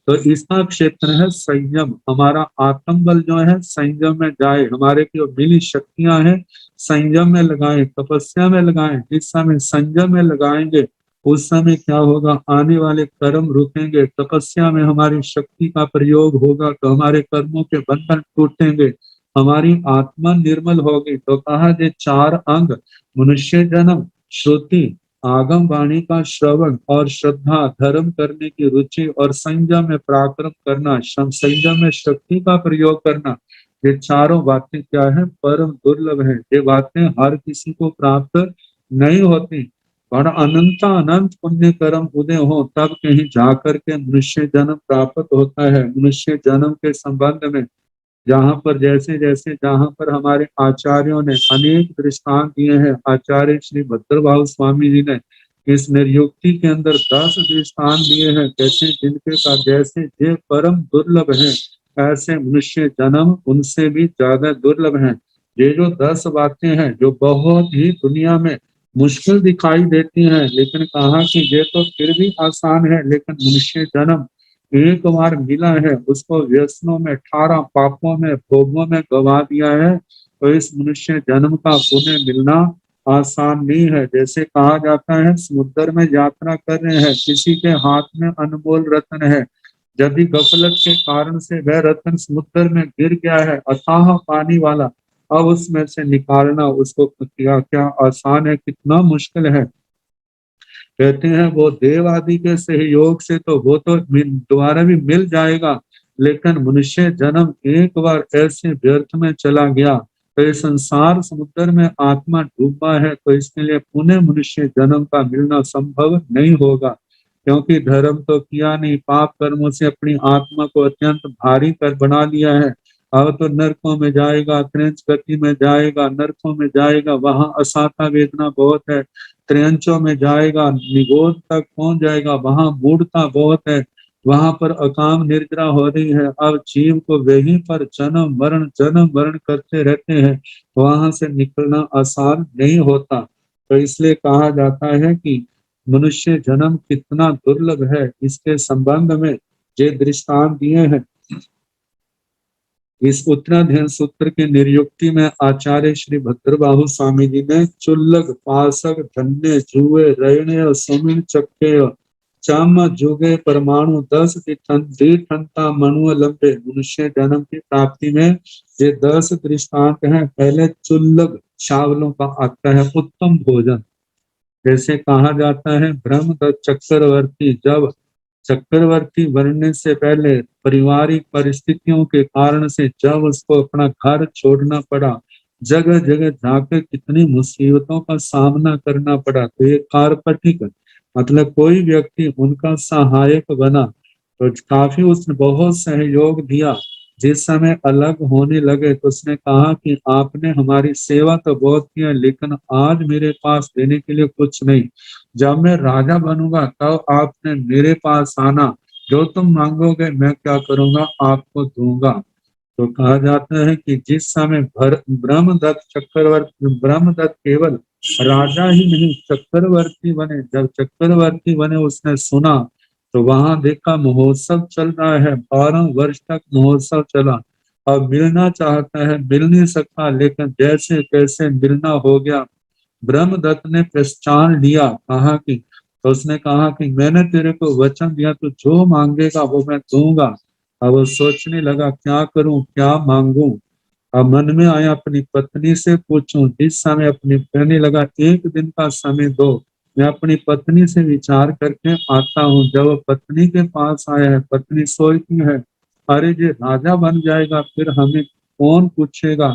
S1: तो इसका क्षेत्र है संयम। हमारा आत्म बल जो है संयम में जाए, हमारे जो मिली शक्तियां हैं संयम में लगाएं, तपस्या में लगाएं। इस समय संयम में लगाएंगे, उस समय क्या होगा, आने वाले कर्म रुकेंगे, तपस्या में हमारी शक्ति का प्रयोग होगा तो हमारे कर्मों के बंधन टूटेंगे, हमारी आत्मा निर्मल होगी। तो कहा ये 4 अंग मनुष्य जन्म, श्रुति, आगम वाणी का श्रवण और श्रद्धा, धर्म करने की रुचि और संयम में पराक्रम करना, संयम में शक्ति का प्रयोग करना, ये चारों बातें क्या है, परम दुर्लभ है। ये बातें हर किसी को प्राप्त नहीं होती, और अनंत अनंत पुण्य कर्म उदय हो तब कहीं जाकर के मनुष्य जन्म प्राप्त होता है। मनुष्य जन्म के संबंध में जहाँ पर जैसे जैसे जहाँ पर हमारे आचार्यों ने अनेक दृष्टांत दिए हैं, आचार्य श्री भद्रभाव स्वामी जी ने इस निर्युक्ति के अंदर 10 दृष्टांत दिए हैं, कहते हैं जिनके का जैसे ये परम दुर्लभ है, ऐसे मनुष्य जन्म उनसे भी ज्यादा दुर्लभ है। ये जो 10 बातें हैं जो बहुत ही दुनिया में मुश्किल दिखाई देती हैं, लेकिन कहा कि ये तो फिर भी आसान है, लेकिन मनुष्य जन्म एक बार मिला है, उसको व्यसनों में 18 पापों में भोगों में गवा दिया है, तो इस मनुष्य जन्म का पुण्य मिलना आसान नहीं है। जैसे कहा जाता है समुद्र में यात्रा कर रहे हैं, किसी के हाथ में अनमोल रत्न है, यदि गफलत के कारण से वह रत्न समुद्र में गिर गया है अथाह पानी वाला, अब उसमें से निकालना उसको क्या क्या आसान है, कितना मुश्किल है। कहते हैं वो देव आदि के सहयोग से तो वो तो दोबारा भी मिल जाएगा, लेकिन मनुष्य जन्म एक बार ऐसे व्यर्थ में चला गया, तो ये संसार समुद्र में आत्मा डूबा है, तो इसके लिए पुनः मनुष्य जन्म का मिलना संभव नहीं होगा, क्योंकि धर्म तो किया नहीं, पाप कर्मों से अपनी आत्मा को अत्यंत भारी कर बना लिया है। अब तो नरकों में जाएगा, त्रैंच गति में जाएगा, नरकों में जाएगा, वहां असाता वेदना बहुत है, त्रयंचों में जाएगा, निगोद तक पहुंच जाएगा, वहां मूढ़ता बहुत है, वहां पर अकाम निद्रा हो रही है। अब जीव को वहीं पर जन्म मरण करते रहते हैं, वहां से निकलना आसान नहीं होता। तो इसलिए कहा जाता है कि मनुष्य जन्म कितना दुर्लभ है। इसके संबंध में ये दृष्टांत दिए हैं। इस उत्तराध्ययन सूत्र की निरुक्ति में आचार्य श्री भद्रबाहु स्वामी जी ने चुल्लक पासक धन्य जुए रैण्य सुमिन चक्के चाम जुगे परमाणु 10 दीठनता मनु लंबे मनुष्य जन्म की प्राप्ति में ये 10 दृष्टांत हैं। पहले चुल्लक चावलों का आता है उत्तम भोजन। जैसे कहा जाता है ब्रह्मदत्त चक्रवर्ती जब चक्रवर्ती बनने से पहले पारिवारिक परिस्थितियों के कारण से जब उसको अपना घर छोड़ना पड़ा, जगह जगह जाकर कितनी मुसीबतों का सामना करना पड़ा, तो ये कार्पटिक मतलब कोई व्यक्ति उनका सहायक बना, तो काफी उसने बहुत सहयोग दिया। जिस समय अलग होने लगे तो उसने कहा कि आपने हमारी सेवा तो बहुत किया, लेकिन आज मेरे पास देने के लिए कुछ नहीं। जब मैं राजा बनूंगा तब आपने मेरे पास आना, जो तुम मांगोगे मैं क्या करूंगा आपको दूंगा। तो कहा जाता है कि जिस समय ब्रह्मदत्त चक्रवर्ती ब्रह्मदत्त केवल राजा ही नहीं चक्रवर्ती बने, जब चक्रवर्ती बने उसने सुना तो वहां देखा महोत्सव चल रहा है, 12 वर्ष तक महोत्सव चला। अब मिलना चाहता है मिल नहीं सकता, लेकिन जैसे कैसे मिलना हो गया। ब्रह्मदत्त ने पहचान लिया, कहा कि तो उसने कहा कि मैंने तेरे को वचन दिया तो जो मांगेगा वो मैं दूंगा। अब वो सोचने लगा क्या करूं क्या मांगूं। अब मन में आया अपनी पत्नी से पूछूं। जिस समय अपनी कहने लगा 1 दिन का समय दो, मैं अपनी पत्नी से विचार करके आता हूँ। जब वो पत्नी के पास आया है, पत्नी सोचती है अरे ये राजा बन जाएगा फिर हमें कौन पूछेगा,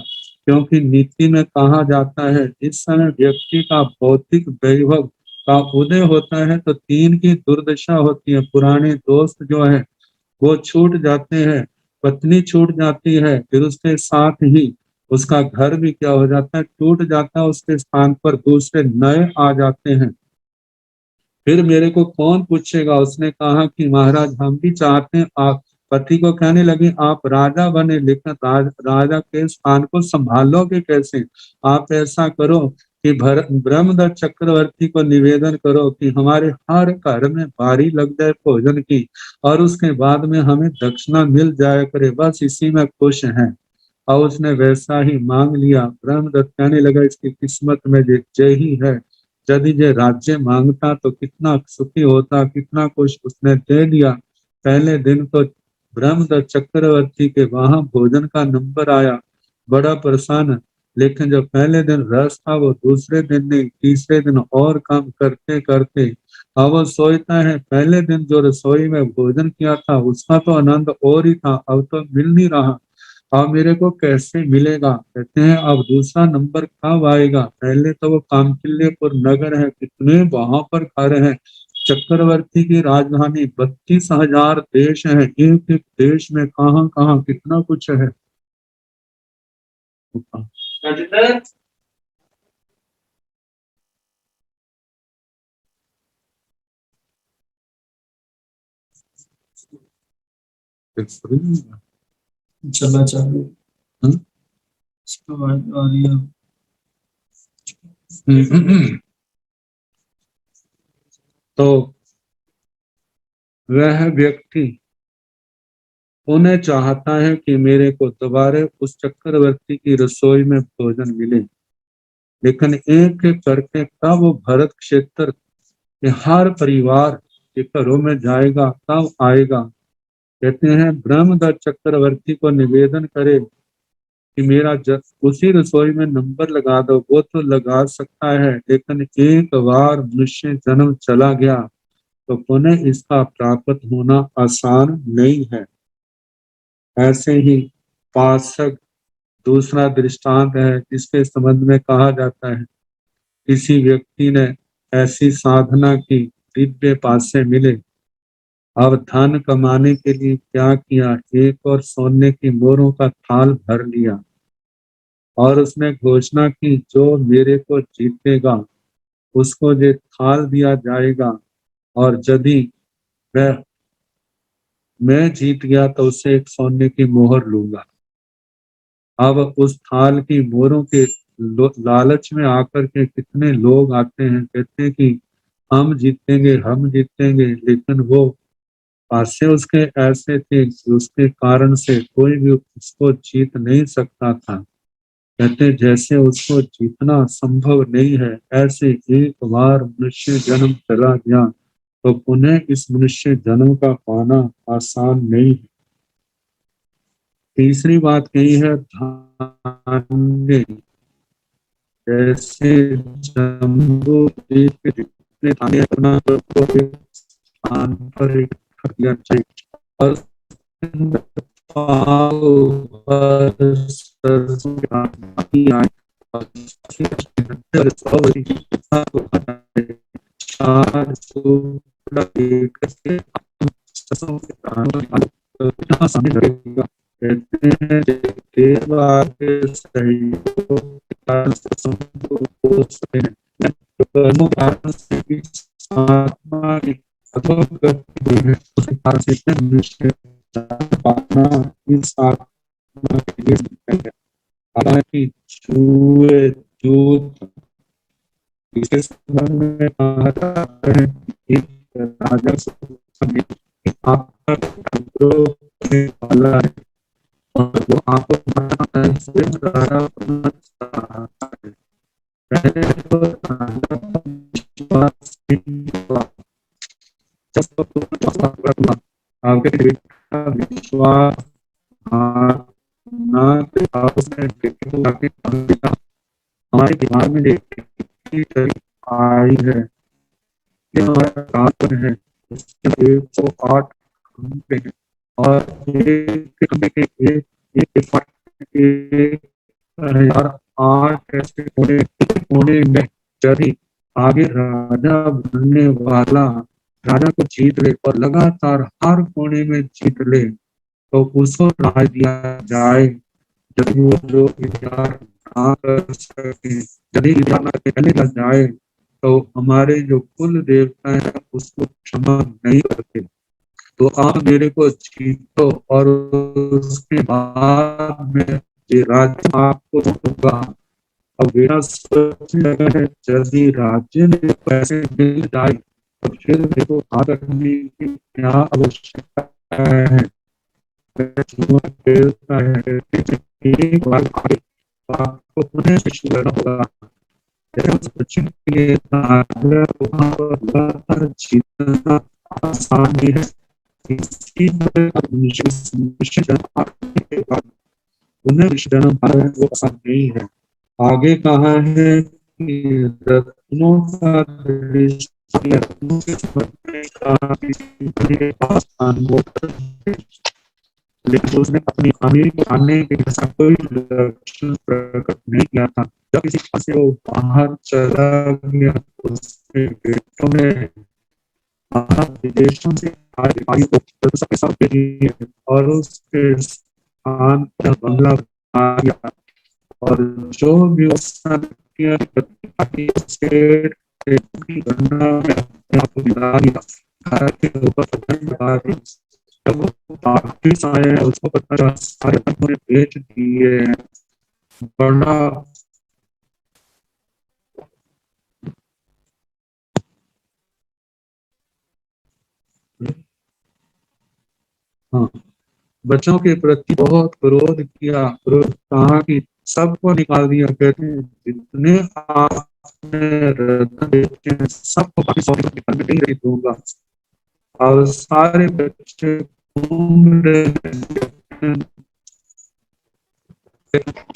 S1: क्योंकि नीति में कहा जाता है इस समय व्यक्ति का भौतिक वैभव का उदय होता है तो 3 की दुर्दशा होती है। पुराने दोस्त जो है वो छूट जाते हैं, पत्नी छूट जाती है, फिर उसके साथ ही उसका घर भी क्या हो जाता है टूट जाता है, उसके स्थान पर दूसरे नए आ जाते हैं। फिर मेरे को कौन पूछेगा। उसने कहा कि महाराज हम भी चाहते हैं। आप पति को कहने लगे आप राजा बने, लेकिन राजा के स्थान को संभालोगे कैसे। आप ऐसा करो कि ब्रह्मदत्त चक्रवर्ती को निवेदन करो कि हमारे हर घर में बारी लग जाए भोजन की, और उसके बाद में हमें दक्षिणा मिल जाया करे, बस इसी में खुश हैं। और उसने वैसा ही मांग लिया। ब्रह्मदत्त कहने लगा इसकी किस्मत में ये जय ही है, यदि ये राज्य मांगता तो कितना सुखी होता, कितना कुछ उसने दे दिया। पहले दिन तो ब्रह्मदत्त चक्रवर्ती के वहां भोजन का नंबर आया, बड़ा प्रसन्न। लेकिन जो पहले दिन रस था वो दूसरे दिन नहीं, तीसरे दिन और कम करते करते अब वो सोचता है पहले दिन जो रसोई में भोजन किया था उसका तो आनंद और ही था, अब तो मिल नहीं रहा। अब मेरे को कैसे मिलेगा। कहते हैं अब दूसरा नंबर कब आएगा। पहले तो वो कामकिल्यपुर नगर है, कितने वहां पर घर हैं। चक्रवर्ती की राजधानी, 32,000 देश हैं, एक एक देश में कहाँ कहाँ कितना कुछ है।
S2: चला चालू इसका आवाज आ रही है।
S1: तो वह व्यक्ति उन्हें चाहता है कि मेरे को दोबारा उस चक्रवर्ती की रसोई में भोजन मिले, लेकिन एक एक करके कब वो भरत क्षेत्र के हर परिवार के घरों में जाएगा, कब आएगा। कहते हैं ब्रह्मदत्त चक्रवर्ती को निवेदन करे कि मेरा उसी रसोई में नंबर लगा दो। वो तो लगा सकता है, लेकिन एक बार मनुष्य जन्म चला गया तो पुनः इसका प्राप्त होना आसान नहीं है। ऐसे ही पासक दूसरा दृष्टांत है जिसके संबंध में कहा जाता है किसी व्यक्ति ने ऐसी साधना की, दिव्य पासे मिले। अब धन कमाने के लिए क्या किया, एक और सोने की मोहरों का थाल भर लिया और उसने घोषणा की जो मेरे को जीतेगा उसको ये थाल दिया जाएगा, और यदि वह मैं जीत गया तो उसे एक सोने की मोहर लूंगा। अब उस थाल की मोहरों के लालच में आकर के कितने लोग आते हैं, कहते हैं कि हम जीतेंगे, लेकिन वो पासे उसके ऐसे थे कि उसके कारण से कोई भी उसको जीत नहीं सकता था। कहते जैसे उसको जीतना संभव नहीं है, ऐसे एक बार मनुष्य जन्म चला गया तो पुनः इस मनुष्य जन्म का पाना आसान नहीं है। तीसरी बात यही है, धान्य। जैसे जम्बो द्वीप के जितने धान्य अपना को एक स्थान पर इकट्ठा किया जाए और सरसों के आगे आए और 400 एकड़ से सरसों के दानों निकालो, कितना समय लगेगा। कहते हैं देववार के सहयोग के कारण सरसों को बो सकते हैं, दोनों कारण से इस आत्मा की अधोगति हुई है, उसके कारण से इतने मनुष्य पाना इस आत्मा के लिए है। हालांकि छुए दूध इसके संबंध में कहा जाता है कि राजा आपका वाला है और वो आपको राजा बनना चाहता है। पहले तो राजा विश्वास आपके विश्वास हमारे दिमाग में आई है, ये हमारा कार्बन है, 108 घंटे हैं और एक घंटे के एक 1008 ऐसे कोने में यदि आगे राजा बनने वाला राजा को जीत ले और लगातार हर कोने में जीत ले तो उसको राज दिया जाए। यदि वो जो इंतजार ना कर सके, यदि इंतजार ना करके पहले लग जाए तो हमारे जो कुल देवता है उसको क्षमा नहीं करते। तो आप मेरे को जीतो और उसके बाद में ये राज्य आपको दूंगा। अब मेरा सोचने लगा है यदि राज्य में पैसे मिल जाए तो फिर मेरे को आदत करने की क्या आवश्यकता है। एक बार आपको पुनः शिक्षण करना होगा। जीतना आसान नहीं है, पुनः जन्म वो आसान नहीं है। आगे कहा है कि रत्नों का दृष्टि रत्नों से समझने का किसी पास अनुभव है, लेकिन उसने अपनी अमीरी को आने के जैसा कोई लक्षण प्रकट नहीं किया था। जब किसी से वो बाहर चला गया उसके बेटों ने विदेशों से आए सिपाही को सबके साथ भेजी और उसके स्थान पर बंगला बना दिया और जो भी उसने की गणना में अपने आप को मिला दिया। घर के ऊपर पतंग लगा दी। जब वो वापिस आए उसको पता चला सारे पतंग बेच दिए। बड़ा हाँ, बच्चों के प्रति बहुत क्रोध किया, क्रोध कहा कि सबको निकाल दिया। कहते हैं जितने आपने रत्न बेचे हैं सबको वापिस नहीं रही दूंगा। और सारे बच्चे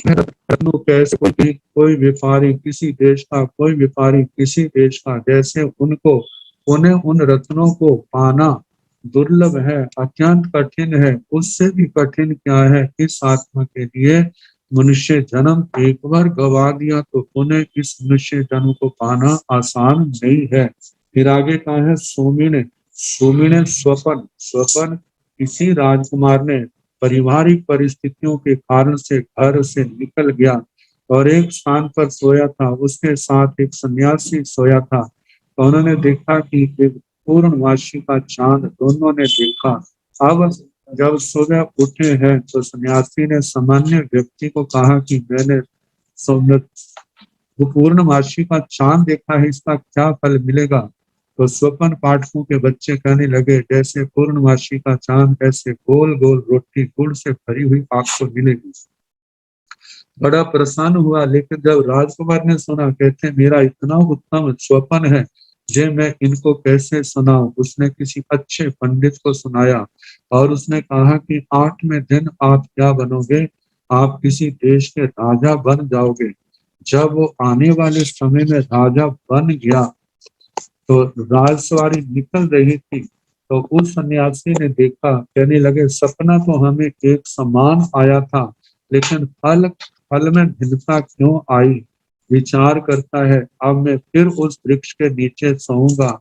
S1: रत्नों कैसे कोई व्यापारी किसी देश का, कोई व्यापारी किसी देश का, जैसे उनको उन्हें उन रत्नों को पाना दुर्लभ है, अत्यंत कठिन है। उससे भी कठिन क्या है इस आत्मा के लिए मनुष्य जन्म एक बार गवा दिया तो पुनः इस मनुष्य जन्म को पाना आसान नहीं है। फिर आगे कहा है सोमी ने स्वपन स्वपन किसी राजकुमार ने पारिवारिक परिस्थितियों के कारण से घर से निकल गया और एक स्थान पर सोया था। उसके साथ एक सन्यासी सोया था तो उन्होंने देखा कि एक पूर्णमासी का चांद दोनों ने देखा अब जब सुबह उठे हैं तो सन्यासी ने सामान्य व्यक्ति को कहा कि मैंने वो पूर्णमासी का चांद देखा है, इसका क्या फल मिलेगा? तो स्वपन पाठकों के बच्चे कहने लगे, जैसे पूर्णमासी का चांद ऐसे गोल गोल रोटी गुड़ से भरी हुई आपको मिलेगी। बड़ा प्रसन्न हुआ, लेकिन जब राजकुमार ने सुना, कहते मेरा इतना उत्तम स्वपन है, जे मैं इनको कैसे सुनाऊं? उसने किसी अच्छे पंडित को सुनाया और उसने कहा कि 8वें दिन आप क्या बनोगे? आप किसी देश के राजा बन जाओगे। जब वो आने वाले समय में राजा बन गया तो राजसवारी निकल रही थी, तो उस सन्यासी ने देखा, कहने लगे सपना तो हमें एक समान आया था, लेकिन फल फल में भिन्नता क्यों आई? विचार करता है, अब मैं फिर उस वृक्ष के नीचे सोऊंगा।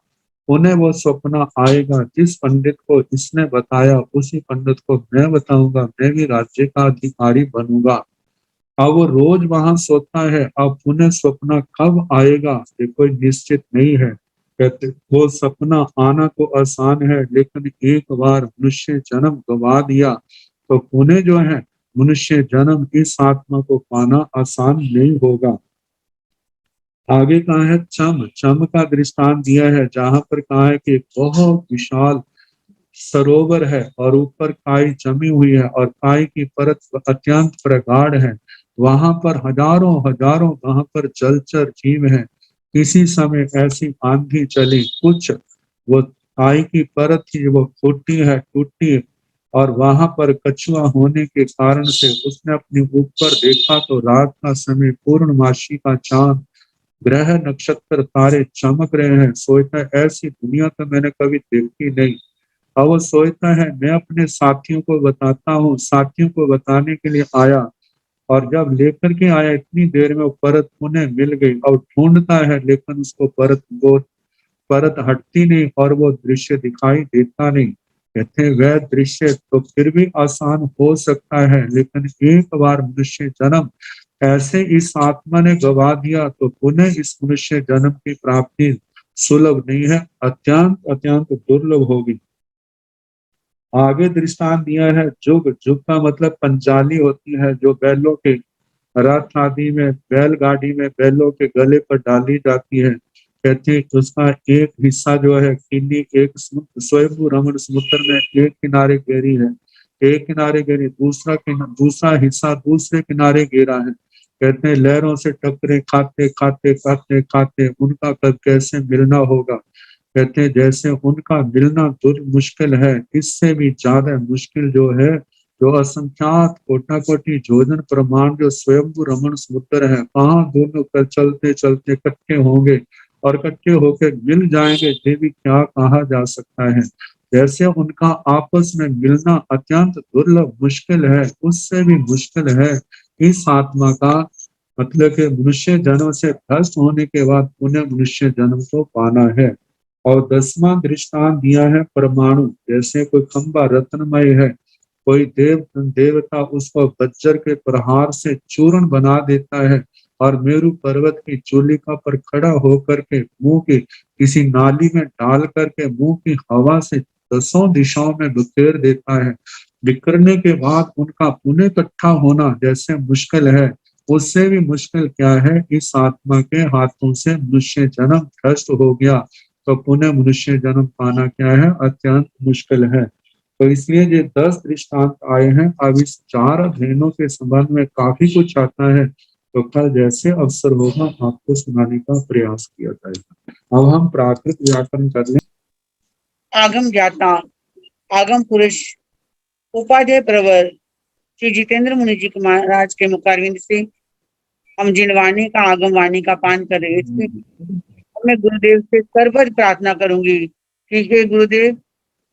S1: उन्हें वो सपना आएगा, जिस पंडित को इसने बताया उसी पंडित को मैं बताऊंगा, मैं भी राज्य का अधिकारी बनूंगा। अब वो रोज वहां सोता है, अब उन्हें सपना कब आएगा ये कोई निश्चित नहीं है। कहते वो सपना आना तो आसान है, लेकिन एक बार मनुष्य जन्म गवा दिया तो पुनः जो है मनुष्य जन्म इस आत्मा को पाना आसान नहीं होगा। आगे कहा है चम चम का दृष्टांत दिया है, जहां पर कहा है कि बहुत विशाल सरोवर है और ऊपर काई जमी हुई है और काई की परत अत्यंत प्रगाढ़ है। वहां पर हजारों हजारों वहां पर जलचर जीव हैं। किसी समय ऐसी आंधी चली, कुछ वो काई की परत थी वो फूटी है, टूटी, और वहां पर कछुआ होने के कारण से उसने अपने ऊपर देखा तो रात का समय पूर्णमासी का चांद, ग्रह नक्षत्र तारे चमक रहे हैं। सोचता है ऐसी दुनिया तो मैंने कभी देखी नहीं। अब वो सोचता है मैं अपने साथियों को बताता हूँ, साथियों को बताने के लिए आया, और जब लेकर के आया इतनी देर में वो परत उन्हें मिल गई और ढूंढता है, लेकिन उसको वो परत हटती नहीं और वो दृश्य दिखाई देता नहीं। कहते हैं वह दृश्य तो फिर भी आसान हो सकता है, लेकिन एक बार मनुष्य जन्म ऐसे इस आत्मा ने गवा दिया तो पुनः इस मनुष्य जन्म की प्राप्ति सुलभ नहीं है, अत्यंत अत्यंत दुर्लभ होगी। आगे दृष्टांत दिया है जुग, जुग का मतलब पंचाली होती है, जो बैलों के रथ आदि में, बैलगाड़ी में बैलों के गले पर डाली जाती है। कहते हैं उसका एक हिस्सा जो है किन्नी, एक स्वयं रमण समुद्र में एक किनारे घेरी है, एक किनारे घेरी, दूसरा हिस्सा दूसरे किनारे घेरा है। कहते हैं लहरों से टकरे खाते खाते खाते खाते उनका कब कैसे मिलना होगा। कहते हैं जैसे उनका मिलना दूर मुश्किल है, इससे भी ज्यादा मुश्किल जो है, जो असंख्यात कोटा कोटि जोजन प्रमाण जो स्वयं रमण समुद्र है, कहाँ दोनों कर चलते चलते इकट्ठे होंगे और इकट्ठे होकर मिल जाएंगे, ये भी क्या कहा जा सकता है। जैसे उनका आपस में मिलना अत्यंत दुर्लभ मुश्किल है, उससे भी मुश्किल है इस आत्मा का मतलब कि मनुष्य जन्म से भ्रष्ट होने के बाद पुनः मनुष्य जन्म को पाना है। और 10वां दृष्टांत दिया है परमाणु, जैसे कोई खंबा रत्नमय है, कोई देवता उसको वज्र के प्रहार से चूर्ण बना देता है और मेरु पर्वत की चूलिका पर खड़ा होकर के मुंह की किसी नाली में डाल करके मुंह की हवा से 10 दिशाओं में बिखेर देता है। बिखरने के बाद उनका पुनः इकट्ठा होना जैसे मुश्किल है, उससे भी मुश्किल क्या है, इस आत्मा के हाथों से मनुष्य जन्म भ्रष्ट हो गया तो पुनः मनुष्य जन्म पाना क्या है, अत्यंत मुश्किल है। तो इसलिए ये 10 दृष्टांत आए हैं। अब इस 4 अध्ययनों के संबंध में काफी कुछ आता है, तो कल जैसे अवसर होगा आपको सुनाने का प्रयास किया जाएगा। अब हम प्राकृत व्याकरण कर लें।
S2: आगम ज्ञाता, आगम पुरुष, उपाध्याय प्रवर श्री जितेंद्र मुनि जी के महाराज के मुखारविंद से हम जिन वाणी का आगम वाणी का पान कर रहे थे, मैं गुरुदेव से सर्वज प्रार्थना करूंगी कि हे गुरुदेव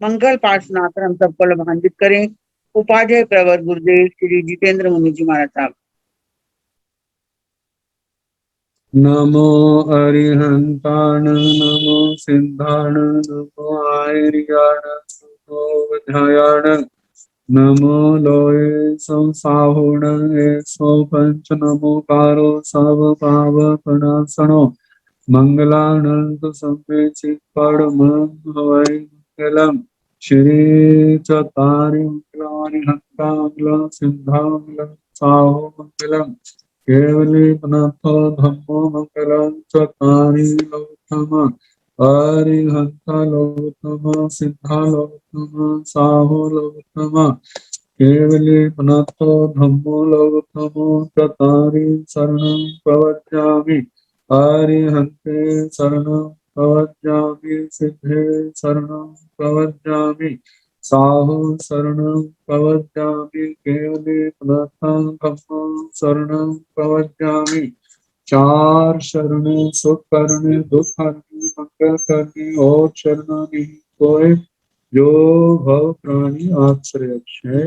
S2: मंगल पाठ सुनाकर हम सबको लाभान्वित करें। उपाध्याय प्रवर गुरुदेव श्री जितेंद्र मुनि जी महाराज साहब।
S1: नमो अरिहंताण, नमो सिद्धाण, नमो आर्याण, नमो विधायाण, नमो लोये संसाहुण सो पंच नमो कारो सब पाव प्रणासनो मंगलानंद संवेचित परम हवै मंगलम। श्री चतारि मंगलानि हंतामला सिंहामला साहो मंगलम केवली पनाथो धम्मो मंगलम चतारि लोकमा अरिहंता लोकमा सिद्धा लोकमा साहो लोकमा केवली पनाथो धम्मो लोकमो चतारि शरणं प्रवक्ष्यामि अरिहन्ते शरणं प्रवक्ष्यामि सिद्धे शरणं प्रवक्ष्यामि साहु शरणं प्रवक्ष्यामि केवली पदार्थं धम्मं शरणं प्रवक्ष्यामि चार शरणे सुख करने दुख हरने मंगल करने और शरणानि कोई जो भव प्राणी आश्रय है